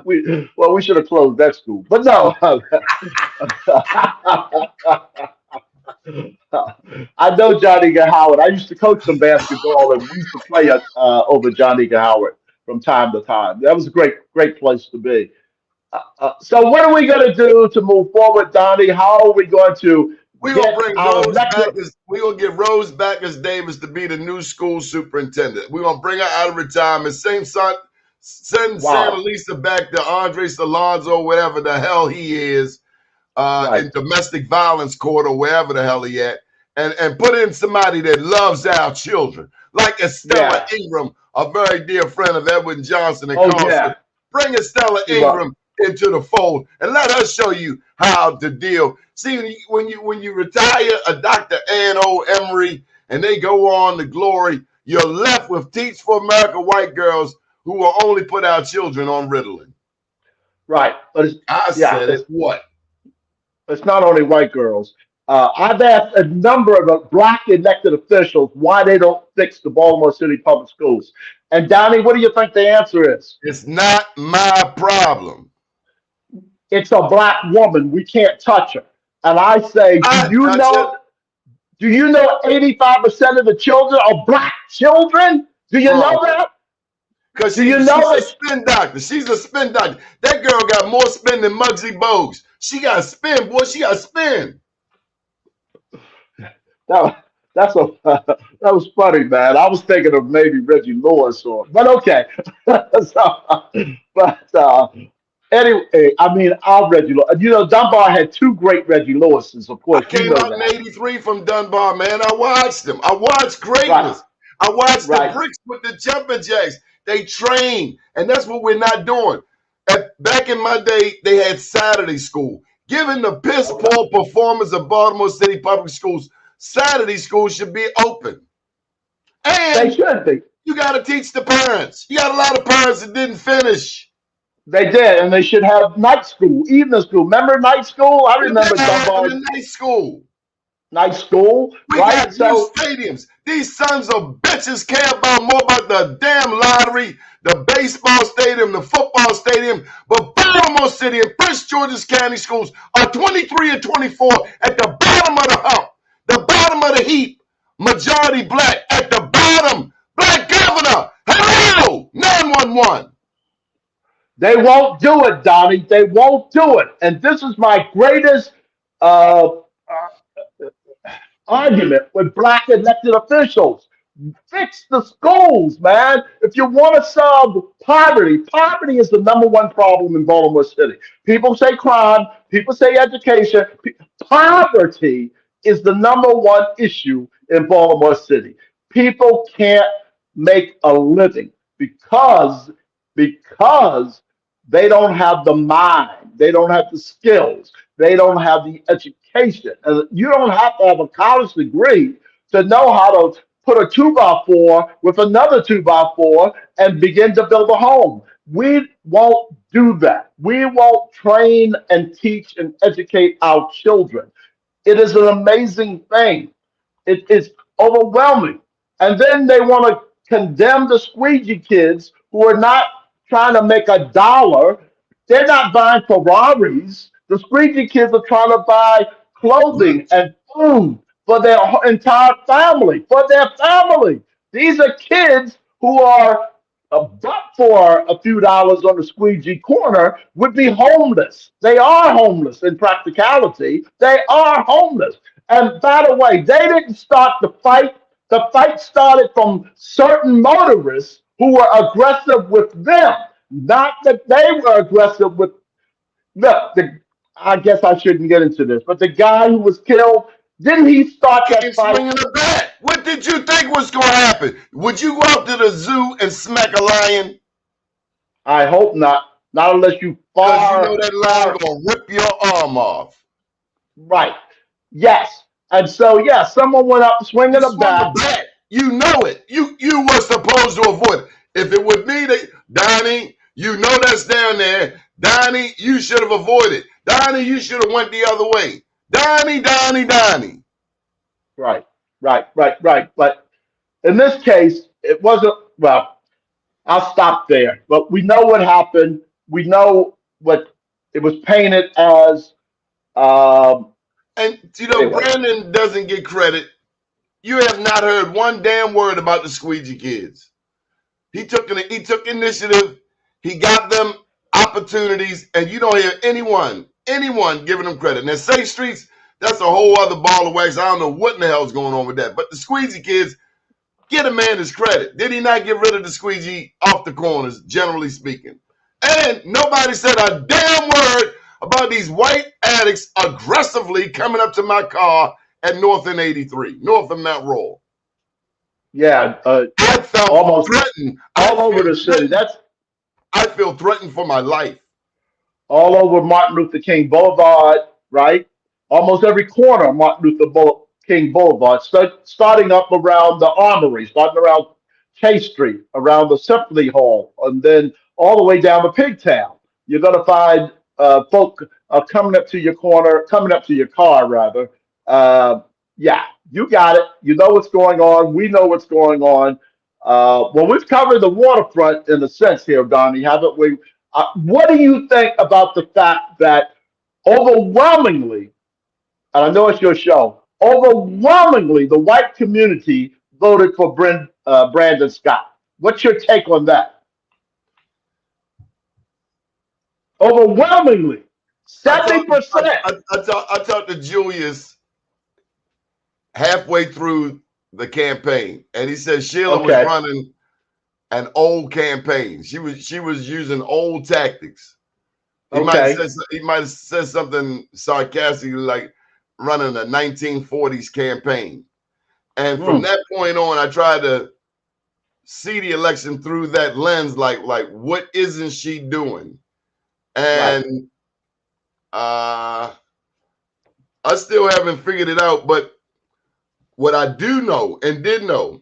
We should have closed that school, but no. I know John Eager Howard. I used to coach some basketball, and we used to play over John Eager Howard from time to time. That was a great place to be. So what are we going to do to move forward, Donnie? How are we going to We're get gonna bring our Rose back elected? we're gonna get Rose back as Davis to be the new school superintendent. We're gonna bring her out of retirement. Send Santa Lisa back to Andre Salonzo, whatever the hell he is, in domestic violence court or wherever the hell he at, and put in somebody that loves our children, like Estella Ingram, a very dear friend of Edwin Johnson and Carlson. Bring Estella Ingram into the fold and let her show you how to deal. See, when you retire a Dr. Ann O. Emery and they go on to glory, you're left with Teach for America white girls who will only put our children on Ritalin. Right. But I said it. What? It's not only white girls. I've asked a number of black elected officials why they don't fix the Baltimore City public schools. And Donnie, what do you think the answer is? It's not my problem. It's a black woman. We can't touch her. And I say, do you know 85% of the children are black children? Do you know that? Because she's a spin doctor. She's a spin doctor. That girl got more spin than Muggsy Bogues. She got spin, boy. She got spin. That was funny, man. I was thinking of maybe Reggie Lewis but okay. Anyway, I mean, our Reggie Lewis. You know, Dunbar had two great Reggie Lewises, of course. I came out in '83 from Dunbar, man. I watched them. I watched greatness. I watched the bricks with the jumping jacks. They train, and that's what we're not doing. Back in my day, they had Saturday school. Given the piss poor performance of Baltimore City Public Schools, Saturday school should be open. And they should be. You got to teach the parents. You got a lot of parents that didn't finish. They did, and they should have night school, evening school. Remember night school? I It remember never happened Dunbar in night school. night school, We right? got new So stadiums. These sons of bitches care about more about the damn lottery, the baseball stadium, the football stadium. But Baltimore City and Prince George's County schools are 23 and 24 at the bottom of the hump, the bottom of the heap. Majority black at the bottom. Black governor. Hello, 911. they won't do it, Donnie. They won't do it. And this is my greatest uh, argument with black elected officials. Fix the schools, man. If you want to solve poverty, poverty is the number one problem in Baltimore City. People say crime, people say education. Poverty is the number one issue in Baltimore City. People can't make a living because they don't have the mind, they don't have the skills, they don't have the education. And you don't have to have a college degree to know how to put a 2x4 with another 2x4 and begin to build a home. We won't do that. We won't train and teach and educate our children. It is an amazing thing. It is overwhelming. And then they want to condemn the squeegee kids who are not trying to make a dollar. They're not buying Ferraris. The squeegee kids are trying to buy clothing and food for their entire family, for their family. These are kids who are, but for a few dollars on the squeegee corner, would be homeless. They are homeless in practicality. They are homeless. And by the way, they didn't start the fight. The fight started from certain motorists who were aggressive with them, not that they were aggressive with. Look, I guess I shouldn't get into this, but the guy who was killed, didn't he start that Came fight? swinging the bat. What did you think was going to happen? Would you go out to the zoo and smack a lion? I hope not. Not unless you Because you far, know that lion going to rip your arm off. right. Yes. And so, yeah, someone went up swinging You a swung the bat. bat. You know it. You were supposed to avoid it. If it would be Donnie, you know that's down there. Donnie, you should have avoided. Donnie, you should have went the other way. Donnie. Right. But in this case, it wasn't, well, I'll stop there. But we know what happened. We know what it was painted as. And you know, Anyway. Brandon doesn't get credit. You have not heard one damn word about the squeegee kids. He took initiative. He got them opportunities, and you don't hear anyone giving them credit. Now, Safe Streets, that's a whole other ball of wax. I don't know what in the hell's going on with that. But the squeegee kids, get a man his credit. Did he not get rid of the squeegee off the corners, generally speaking? And nobody said a damn word about these white addicts aggressively coming up to my car at North and 83, north of Mount Royal. Yeah. I felt Almost threatened. all over the city. I feel threatened for my life. All over Martin Luther King Boulevard, right? Almost every corner of Martin Luther King Boulevard, starting up around the Armory, starting around Chase Street, around the Symphony Hall, and then all the way down to Pigtown. You're going to find folk coming up to your car, rather. Yeah, you got it. You know what's going on. We know what's going on. Well, we've covered the waterfront in a sense here, Donnie, haven't we? What do you think about the fact that overwhelmingly, and I know it's your show, overwhelmingly the white community voted for Brandon Scott? What's your take on that? Overwhelmingly, 70%. I talked to Julius halfway through the campaign, and he said Sheila was running an old campaign. She was using old tactics. He might have said something sarcastically like running a 1940s campaign. And from that point on, I tried to see the election through that lens, like what isn't she doing? And I still haven't figured it out, but what I do know and did know,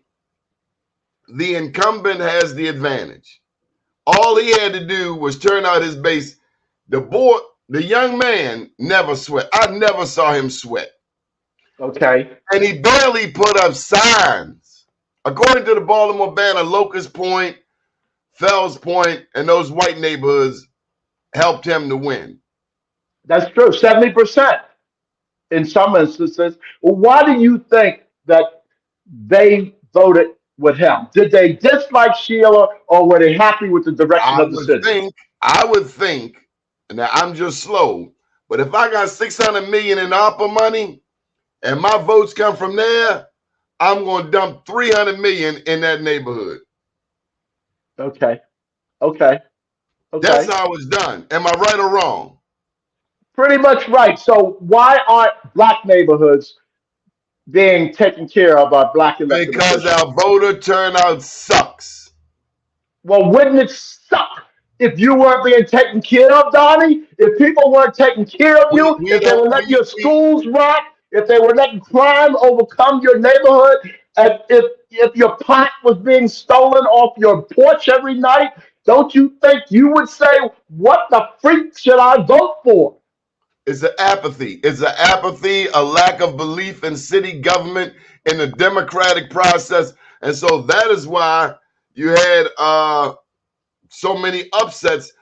the incumbent has the advantage. All he had to do was turn out his base. The young man never sweat. I never saw him sweat. Okay. And he barely put up signs. According to the Baltimore Banner, Locust Point, Fells Point, and those white neighborhoods helped him to win. That's true. 70% in some instances. Well, why do you think that they voted with him? Did they dislike Sheila, or were they happy with the direction of the city? I would think, now I'm just slow, but if I got 600 million in ARPA money and my votes come from there, I'm going to dump 300 million in that neighborhood. Okay. That's how it's done. Am I right or wrong? Pretty much right. So why aren't black neighborhoods being taken care of by black elected Because officials? our voter turnout sucks. Well, wouldn't it suck if you weren't being taken care of, Donnie? If people weren't taking care of you, if they were letting your schools rot, if they were letting crime overcome your neighborhood, and if your pot was being stolen off your porch every night, don't you think you would say, what the freak should I vote for? It's an apathy. It's an apathy, a lack of belief in city government, in the democratic process. And so that is why you had so many upsets.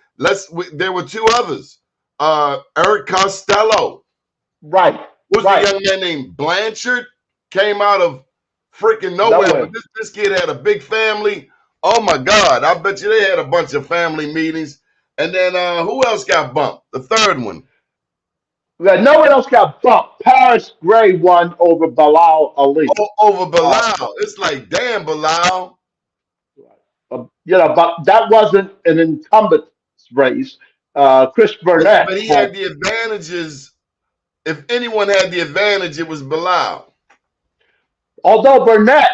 There were two others. Eric Costello. Right. Was a young man named Blanchard. Came out of freaking nowhere. But this kid had a big family. Oh my God. I bet you they had a bunch of family meetings. And then who else got bumped? The third one. No one else got bumped. Paris Gray won over Bilal Ali. Over Bilal. It's like, damn, Bilal. But that wasn't an incumbent race. Chris Burnett. But he had the advantages. If anyone had the advantage, it was Bilal. Although Burnett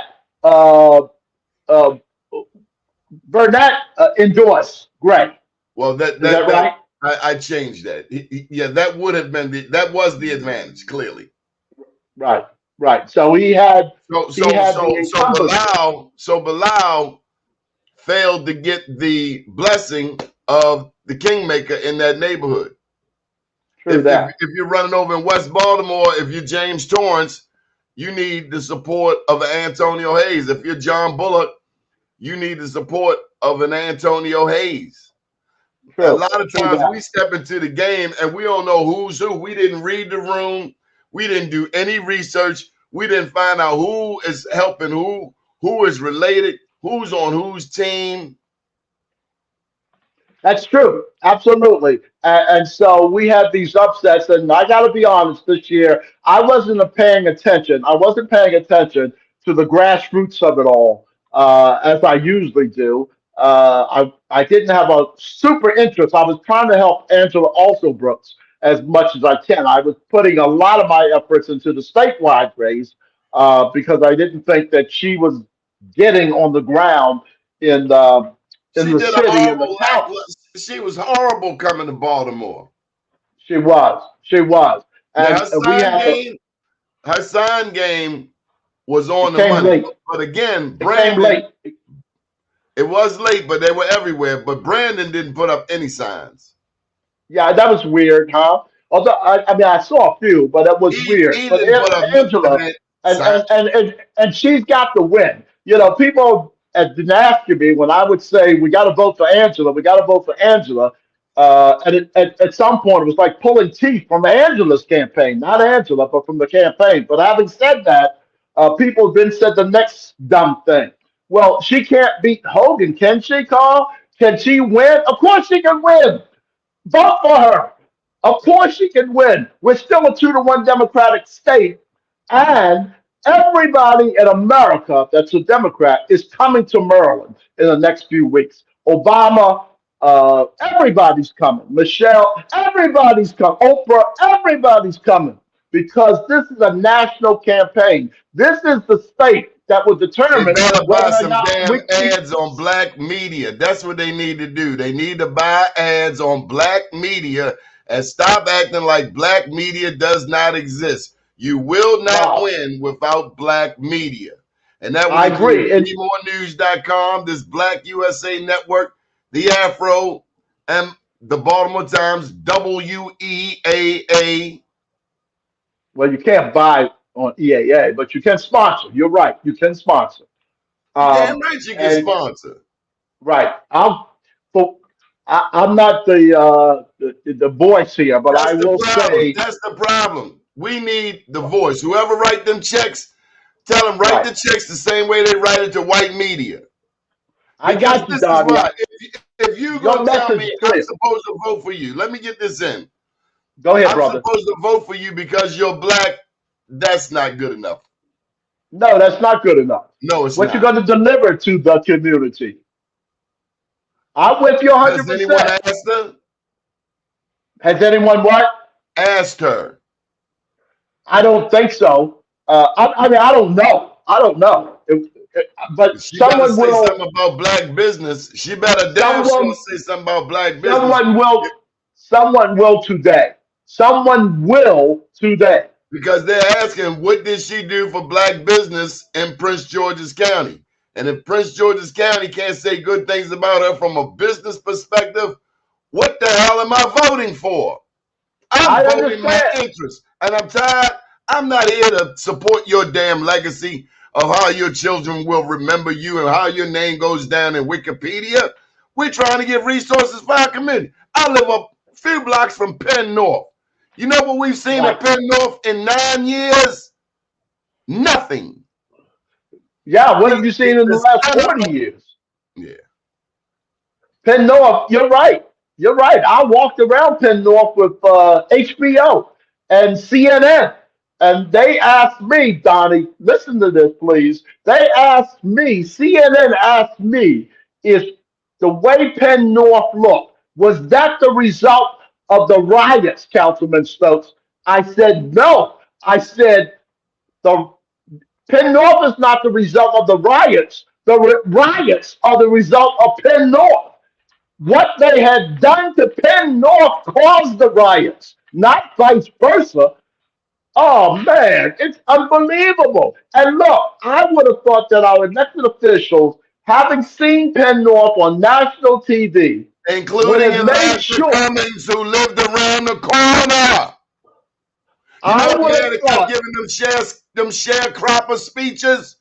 endorsed Gray. Well, is that right? I changed that. Yeah, that would have been that was the advantage, clearly. Right. So he had. So Bilal failed to get the blessing of the kingmaker in that neighborhood. True that. If you're running over in West Baltimore, if you're James Torrance, you need the support of an Antonio Hayes. If you're John Bullock, you need the support of an Antonio Hayes. True. A lot of times we step into the game and we don't know who's who. We didn't read the room. We didn't do any research. We didn't find out who is helping who is related, who's on whose team. That's true. Absolutely. And so we had these upsets. And I got to be honest, this year, I wasn't paying attention. I wasn't paying attention to the grassroots of it all, as I usually do. I didn't have a super interest. I was trying to help Angela Alsobrooks as much as I can. I was putting a lot of my efforts into the statewide race because I didn't think that she was getting on the ground in the city, in the county. She was horrible coming to Baltimore. She was. And her sign game was on the money. Late. But again, Brandon. It was late, but they were everywhere. But Brandon didn't put up any signs. Yeah, that was weird, huh? Although I saw a few, but it was weird. But Angela, and she's got to win. People didn't ask me when I would say we got to vote for Angela. We got to vote for Angela. And at some point, it was like pulling teeth from Angela's campaign, not Angela, but from the campaign. But having said that, people then said the next dumb thing. Well, she can't beat Hogan, can she, Carl? Can she win? Of course she can win. Vote for her. Of course she can win. We're still a 2-to-1 Democratic state. And everybody in America that's a Democrat is coming to Maryland in the next few weeks. Obama, everybody's coming. Michelle, everybody's coming. Oprah, everybody's coming. Because this is a national campaign. This is the state that will determine whether or not damn ads on black media. That's what they need to do. They need to buy ads on black media and stop acting like black media does not exist. You will not win without black media. And that was I agree. MoreNews.com, this Black USA Network. the Afro, and the Baltimore Times, WEAA. Well, you can't buy on EAA, but you can sponsor. You're right. You can sponsor. Damn right you can And sponsor. right, I'm not the voice here, but I That's the will problem. say, That's the problem. We need the voice. Whoever write them checks, tell them write the right. checks the same way they write it to white media. I Because got you, this is Donnie. why. If you Your gonna tell message me is I'm clear. supposed to vote for you, let me get this in. Go ahead, I'm brother. supposed to vote for you because you're black. That's not good enough. No, that's not good enough. No, it's What you're not. going to deliver to the community? I'm with you Has anyone 100%. asked her? Has anyone what? Asked her. I don't think so. I mean, I don't know. I don't know. But She better someone say will. something about black business. She better damn sure Someone. say something about black business. Someone will. Someone will today. Someone will today. Because they're asking, what did she do for black business in Prince George's County? And if Prince George's County can't say good things about her from a business perspective, what the hell am I voting for? I'm I voting my understand. interest. And I'm tired. I'm not here to support your damn legacy of how your children will remember you and how your name goes down in Wikipedia. We're trying to get resources for our community. I live a few blocks from Penn North. You know what we've seen Right. at Penn North in 9 years? Nothing. Yeah. What have you seen in the last 40 years? Yeah. Penn North, you're right. You're right. I walked around Penn North with HBO and CNN, and they asked me, Donnie, listen to this, please. They asked me, CNN asked me, if the way Penn North looked, was that the result of the riots, Councilman Stokes? I said, no. I said, the Penn North is not the result of the riots. The riots are the result of Penn North. What they had done to Penn North caused the riots, not vice versa. Oh man, it's unbelievable. And look, I would have thought that our elected officials, having seen Penn North on national TV, would Including have made Elijah sure. Cummings, who lived around the corner. You know I the would man have that kept thought. giving them sharecropper speeches?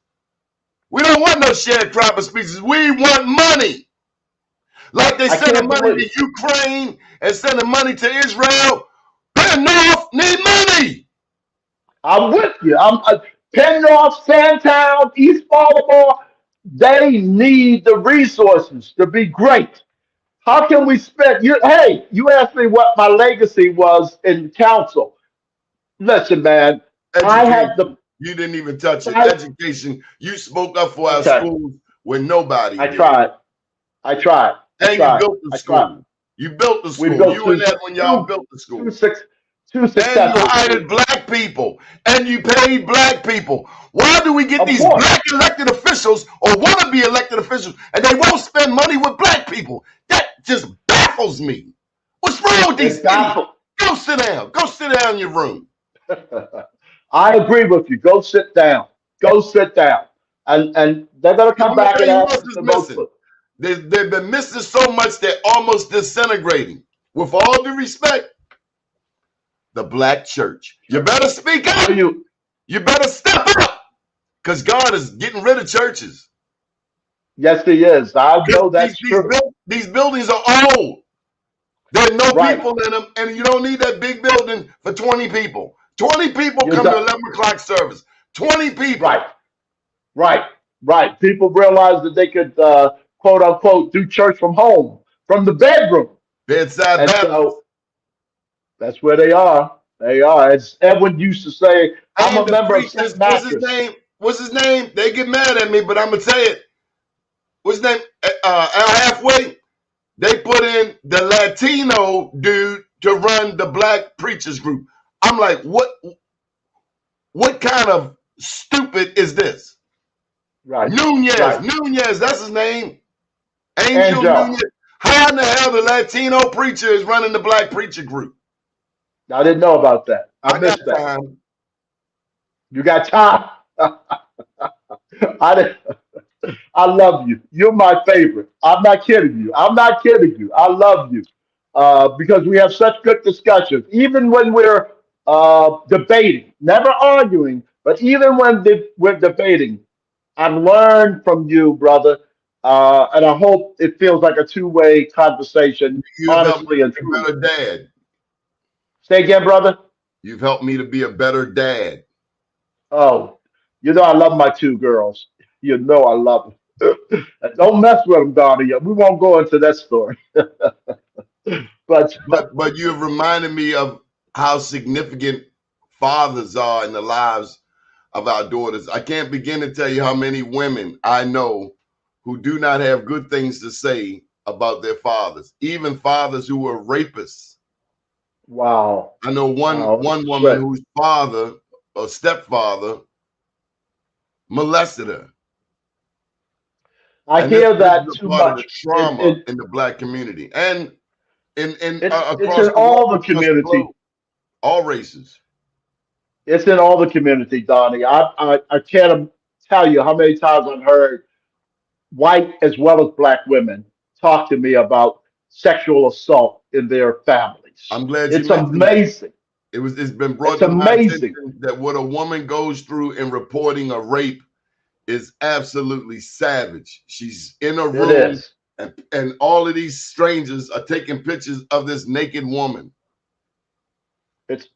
We don't want no sharecropper speeches. We want money. Like they I sending can't money believe. to Ukraine and sending money to Israel. Penn North need money. I'm with you. I'm Penn North, Sandtown, East Baltimore. They need the resources to be great. How can we spend you? Hey, you asked me what my legacy was in council. Listen, man, I had the Education. You didn't even touch it. I, Education. You spoke up for our okay. schools when nobody I did. tried. I tried. I And you tried. built the I tried. school. You built the We school. built You and that when y'all built the two, school. two And you successful hired schools. black people. And you paid black people. Why do we get Of these course. black elected officials or want to be elected officials and they won't spend money with black people? That just baffles me. What's wrong with these It idiots? baffled. Go sit down. Go sit down in your room. I agree with you. Go sit down. Go sit down. And they're gonna I'm come going to back tell and you ask what us else is to vote missing. for. They've been missing so much they're almost disintegrating. With all due respect, the black church. You better speak up. You better step up. Because God is getting rid of churches. Yes, he is. I know that's true. These buildings are old. There are no Right. people in them, and you don't need that big building for 20 people. 20 people You're come to done. 11 o'clock service. 20 people. Right. People realize that they could, quote unquote, do church from home, from the bedroom. Bedside And Baptist. so that's where they are. They are. As Edwin used to say, I'm And a the member of preachers, St. Matthews. What's his name? They get mad at me, but I'm going to say it. What's his name? Al Halfway. They put in the Latino dude to run the black preachers group. I'm like, what kind of stupid is this? Right. Nunez, Right. Nunez, that's his name. Angel Nunez. How in the hell the Latino preacher is running the black preacher group? I didn't know about that. I missed got that. time. You got time? I didn't. I love you. You're my favorite. I'm not kidding you. I'm not kidding you. I love you because we have such good discussions, even when we're debating, never arguing, but even when we're debating. I've learned from you, brother, and I hope it feels like a two-way conversation, You've helped me honestly and to be a truly. better dad. Say again, brother. You've helped me to be a better dad. Oh, you know I love my two girls. You know I love them. Don't mess with them, Donnie. We won't go into that story. But But you have reminded me of how significant fathers are in the lives of our daughters. I can't begin to tell you how many women I know who do not have good things to say about their fathers, even fathers who were rapists. wow, I know wow, one that's woman good. whose father or stepfather molested her. I And hear this is that a too part of the much. trauma in the black community and in It's across in the world, all the across the globe, community. all races. It's in all the community, Donnie. I can't tell you how many times I've heard white as well as black women talk to me about sexual assault in their families. I'm glad you It's mentioned that. amazing. It's been brought It's to my amazing. attention that what a woman goes through in reporting a rape is absolutely savage. She's in a It room is. and all of these strangers are taking pictures of this naked woman. It's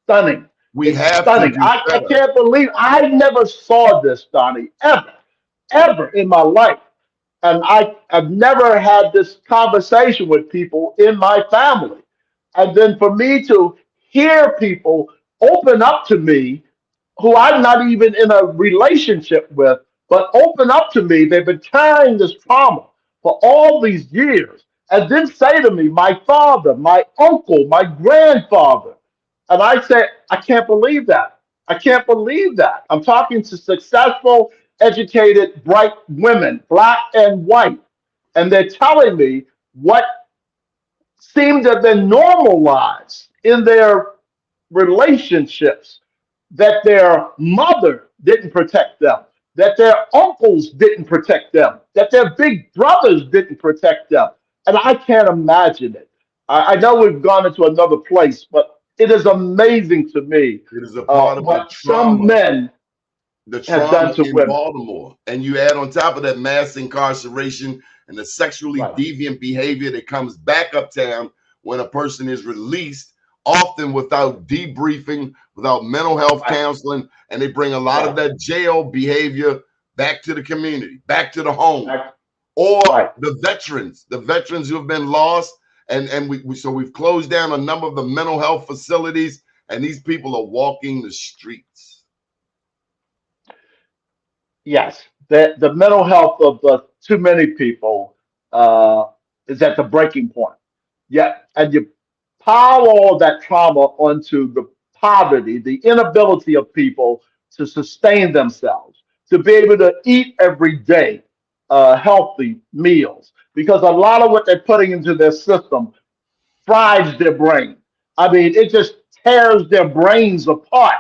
stunning. We It's have to stunning. do I better. can't believe I never saw this, Donnie, ever in my life. And I've never had this conversation with people in my family. And then for me to hear people open up to me who I'm not even in a relationship with, but open up to me, they've been carrying this trauma for all these years, and then say to me, my father, my uncle, my grandfather. And I say, I can't believe that. I can't believe that. I'm talking to successful, educated, bright women, black and white, and they're telling me what seemed to have been normalized in their relationships, that their mother didn't protect them, that their uncles didn't protect them, that their big brothers didn't protect them. And I can't imagine it. I know we've gone into another place, but it is amazing to me It is a part of what some men the have trauma done to in women. Baltimore. And you add on top of that mass incarceration and the sexually Right, deviant behavior that comes back uptown when a person is released, often without debriefing, without mental health right, counseling, and they bring a lot of right, that jail behavior back to the community, back to the home, right, or right. the veterans who have been lost. And so we've closed down a number of the mental health facilities, and these people are walking the streets. Yes, the mental health of too many people uh, is at the breaking point. Yeah, and you pile all that trauma onto the poverty, the inability of people to sustain themselves, to be able to eat every day healthy meals, because a lot of what they're putting into their system fries their brain. I mean, it just tears their brains apart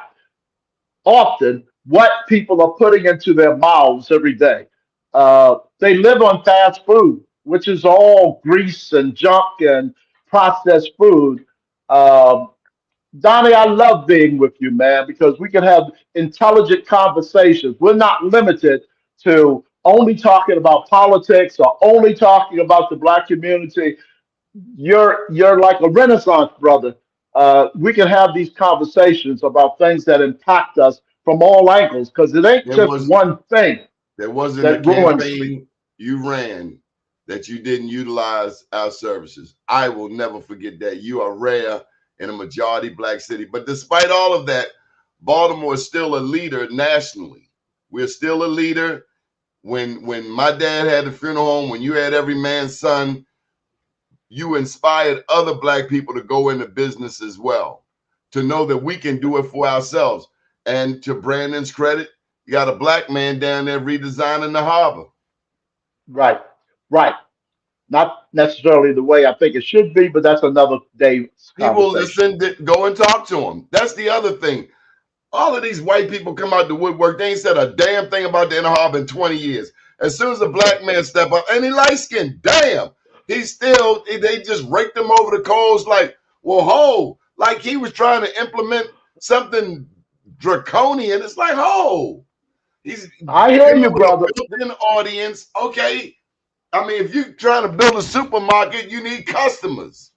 often what people are putting into their mouths every day. They live on fast food, which is all grease and junk and processed food. Um, Donnie, I love being with you, man, because we can have intelligent conversations. We're not limited to only talking about politics or only talking about the black community. You're like a Renaissance brother. We can have these conversations about things that impact us from all angles because it ain't There just was one thing there wasn't a that ruins people. campaign you ran that you didn't utilize our services. I will never forget that. You are rare in a majority black city. But despite all of that, Baltimore is still a leader nationally. We're still a leader. When my dad had the funeral home, when you had every man's son, you inspired other black people to go into business as well, to know that we can do it for ourselves. And to Brandon's credit, you got a black man down there redesigning the harbor. Right, right. Not necessarily the way I think it should be, but that's another day's People conversation. listen, go and talk to him. That's the other thing. All of these white people come out the woodwork. They ain't said a damn thing about the inner harbor in 20 years. As soon as a black man step up, and he light skinned, damn, they just raked him over the coals like, well, ho, like he was trying to implement something draconian. It's like, ho, I hear you, with a brother. built-in audience. Okay, I mean, if you're trying to build a supermarket, you need customers.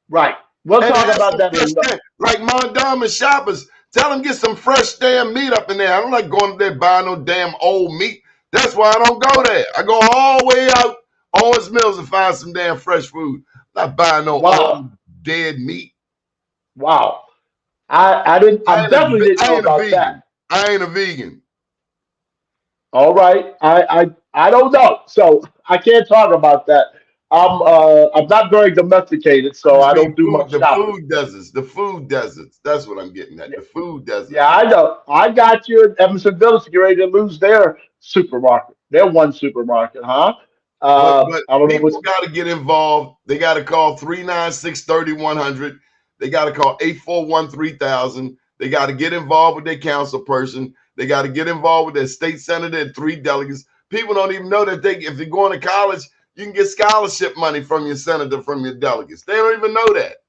Right. We'll And talk about that. like Mondama shoppers, tell them get some fresh damn meat up in there. I don't like going there buying no damn old meat. That's why I don't go there. I go all the way out Owens Mills to find some damn fresh food. Not buying no old dead meat. Wow. I definitely didn't know about that. I ain't a vegan. All right. I don't know. So I can't talk about that. I'm not very domesticated, so I don't do much shopping. The food deserts. That's what I'm getting at. The food deserts. Yeah, I know. I got you. Emerson Village get ready to lose their supermarket. Their one supermarket, huh? But I don't know people got to get involved. They got to call 396-3100. They got to call 841-3000. They got to get involved with their council person. They got to get involved with their state senator and 3 delegates. People don't even know that if they're going to college, you can get scholarship money from your senator, from your delegates. They don't even know that.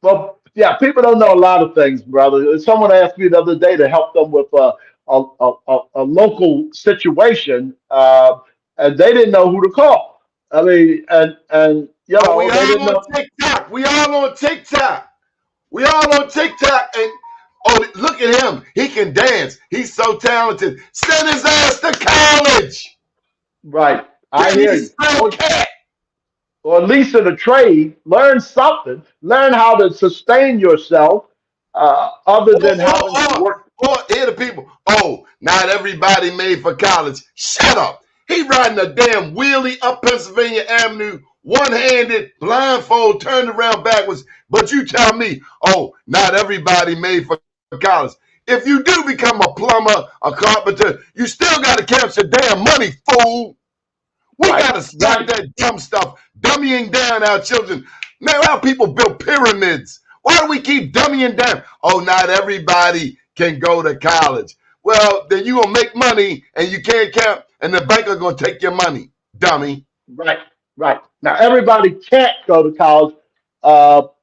Well, yeah, people don't know a lot of things, brother. Someone asked me the other day to help them with a local situation, and they didn't know who to call. I mean, and you know, we they didn't know. TikTok. We all on TikTok. We all on TikTok, and oh, look at him. He can dance. He's so talented. Send his ass to college. Right. I hear you. Or at least in a trade, learn something. Learn how to sustain yourself other than having to work. Hear the people. Oh, not everybody made for college. Shut up. He riding a damn wheelie up Pennsylvania Avenue, one-handed, blindfold, turned around backwards. But you tell me, oh, not everybody made for college. If you do become a plumber, a carpenter, you still got to count your damn money, fool. We got to stop that dumb stuff, dummying down our children. Man, how people build pyramids. Why do we keep dummying down? Oh, not everybody can go to college. Well, then you're going to make money and you can't count, and the bank are going to take your money, dummy. Right. Now, everybody can't go to college, but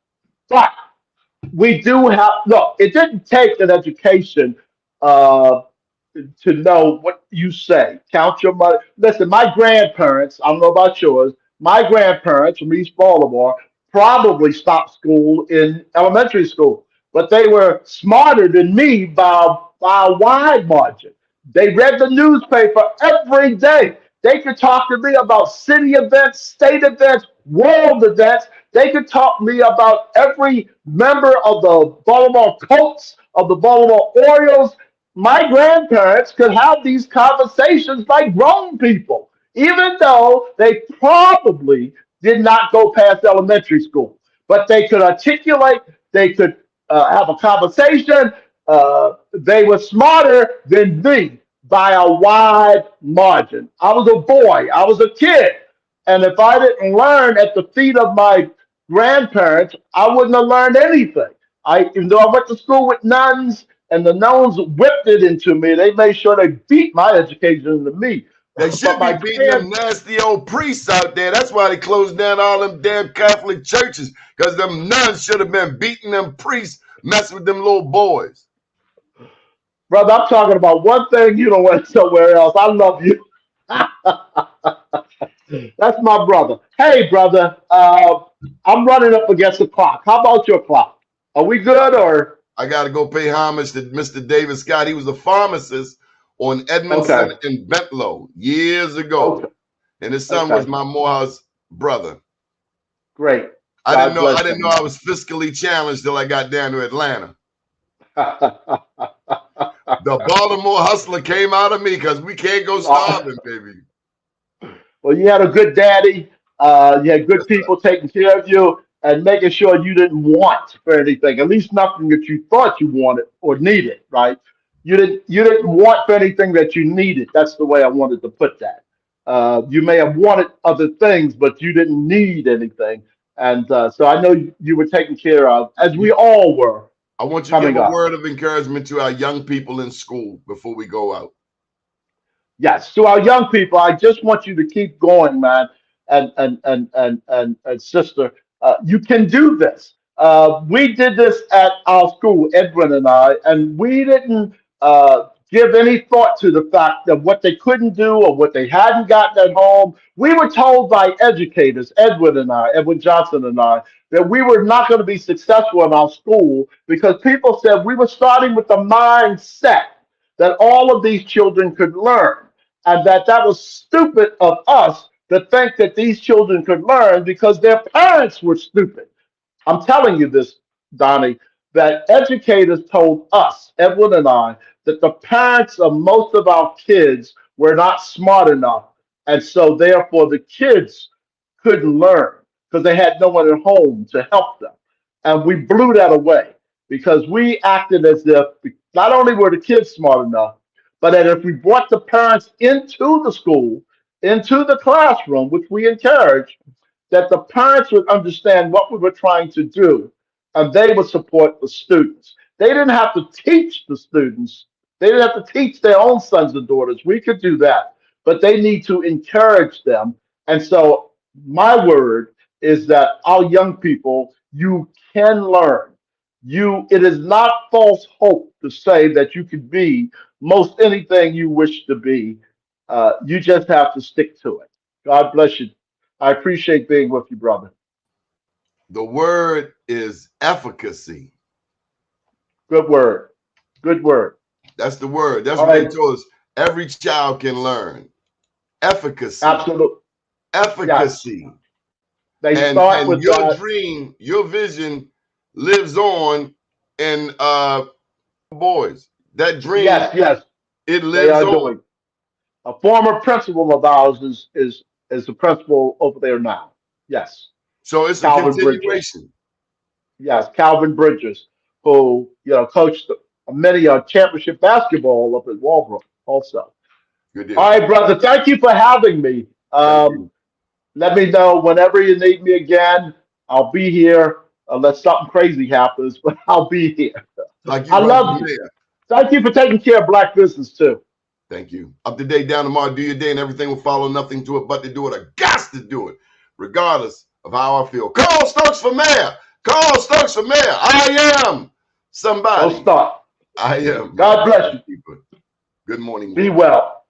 we do have, look, it didn't take an education to know what you say. Count your money. Listen, my grandparents, I don't know about yours, my grandparents from East Baltimore probably stopped school in elementary school, but they were smarter than me by a wide margin. They read the newspaper every day. They could talk to me about city events, state events, world events. They could talk to me about every member of the Baltimore Colts, of the Baltimore Orioles. My grandparents could have these conversations like grown people, even though they probably did not go past elementary school. But they could articulate, they could have a conversation. They were smarter than me by a wide margin. I was a boy, I was a kid. And if I didn't learn at the feet of my grandparents, I wouldn't have learned anything. Even though I went to school with nuns, and the nuns whipped it into me. They made sure they beat my education into me. They should be beating them nasty old priests out there. That's why they closed down all them damn Catholic churches, because them nuns should have been beating them priests, messing with them little boys. Brother, I'm talking about one thing. You don't went somewhere else. I love you. That's my brother. Hey, brother, I'm running up against the clock. How about your clock? Are we good or? I got to go pay homage to Mr. David Scott. He was a pharmacist on Edmondson and Bentlow years ago. And his son was my Morehouse brother. Great. I didn't know I was fiscally challenged till I got down to Atlanta. The Baltimore hustler came out of me because we can't go starving, baby. Well, you had a good daddy. You had good people taking care of you and making sure you didn't want for anything, at least nothing that you thought you wanted or needed, right? You didn't want for anything that you needed. That's the way I wanted to put that. You may have wanted other things, but you didn't need anything. And so I know you were taken care of, as we all were. I want you to give a word of encouragement to our young people in school before we go out. Yes, to our young people, I just want you to keep going, man, and sister, you can do this. We did this at our school, Edwin and I, and we didn't give any thought to the fact of what they couldn't do or what they hadn't gotten at home. We were told by educators, Edwin Johnson and I, that we were not going to be successful in our school because people said we were starting with the mindset that all of these children could learn, and that was stupid of us to think that these children could learn because their parents were stupid. I'm telling you this, Donnie, that educators told us, Edwin and I, that the parents of most of our kids were not smart enough. And so therefore the kids couldn't learn because they had no one at home to help them. And we blew that away because we acted as if not only were the kids smart enough, but that if we brought the parents into the school, into the classroom, which we encouraged, that the parents would understand what we were trying to do and they would support the students. They didn't have to teach the students. They didn't have to teach their own sons and daughters. We could do that, but they need to encourage them. And so my word is that our young people, you can learn. It is not false hope to say that you could be most anything you wish to be. You just have to stick to it. God bless you. I appreciate being with you, brother. The word is efficacy. Good word. Good word. That's the word. That's All what right. they told us. Every child can learn. Efficacy. Absolutely. Efficacy. Yes. They start And with your that. dream, your vision lives on in boys. That dream, Yes. it They lives are on. doing. A former principal of ours is the principal over there now. Yes. So it's a Calvin Bridges. continuation. Yes, Calvin Bridges, who coached many championship basketball up at Walbrook also. Good deal. All right, brother. Thank you for having me. Thank you. Let me know whenever you need me again. I'll be here unless something crazy happens, but I'll be here. Like you I run love from you. there. Thank you for taking care of black business too. Thank you. Up to date, down tomorrow, do your day, and everything will follow. Nothing to it but to do it. I got to do it, regardless of how I feel. Call Stokes for mayor. Call Stokes for mayor. I am somebody. Don't start. I am. God bless you. Good morning. Be well.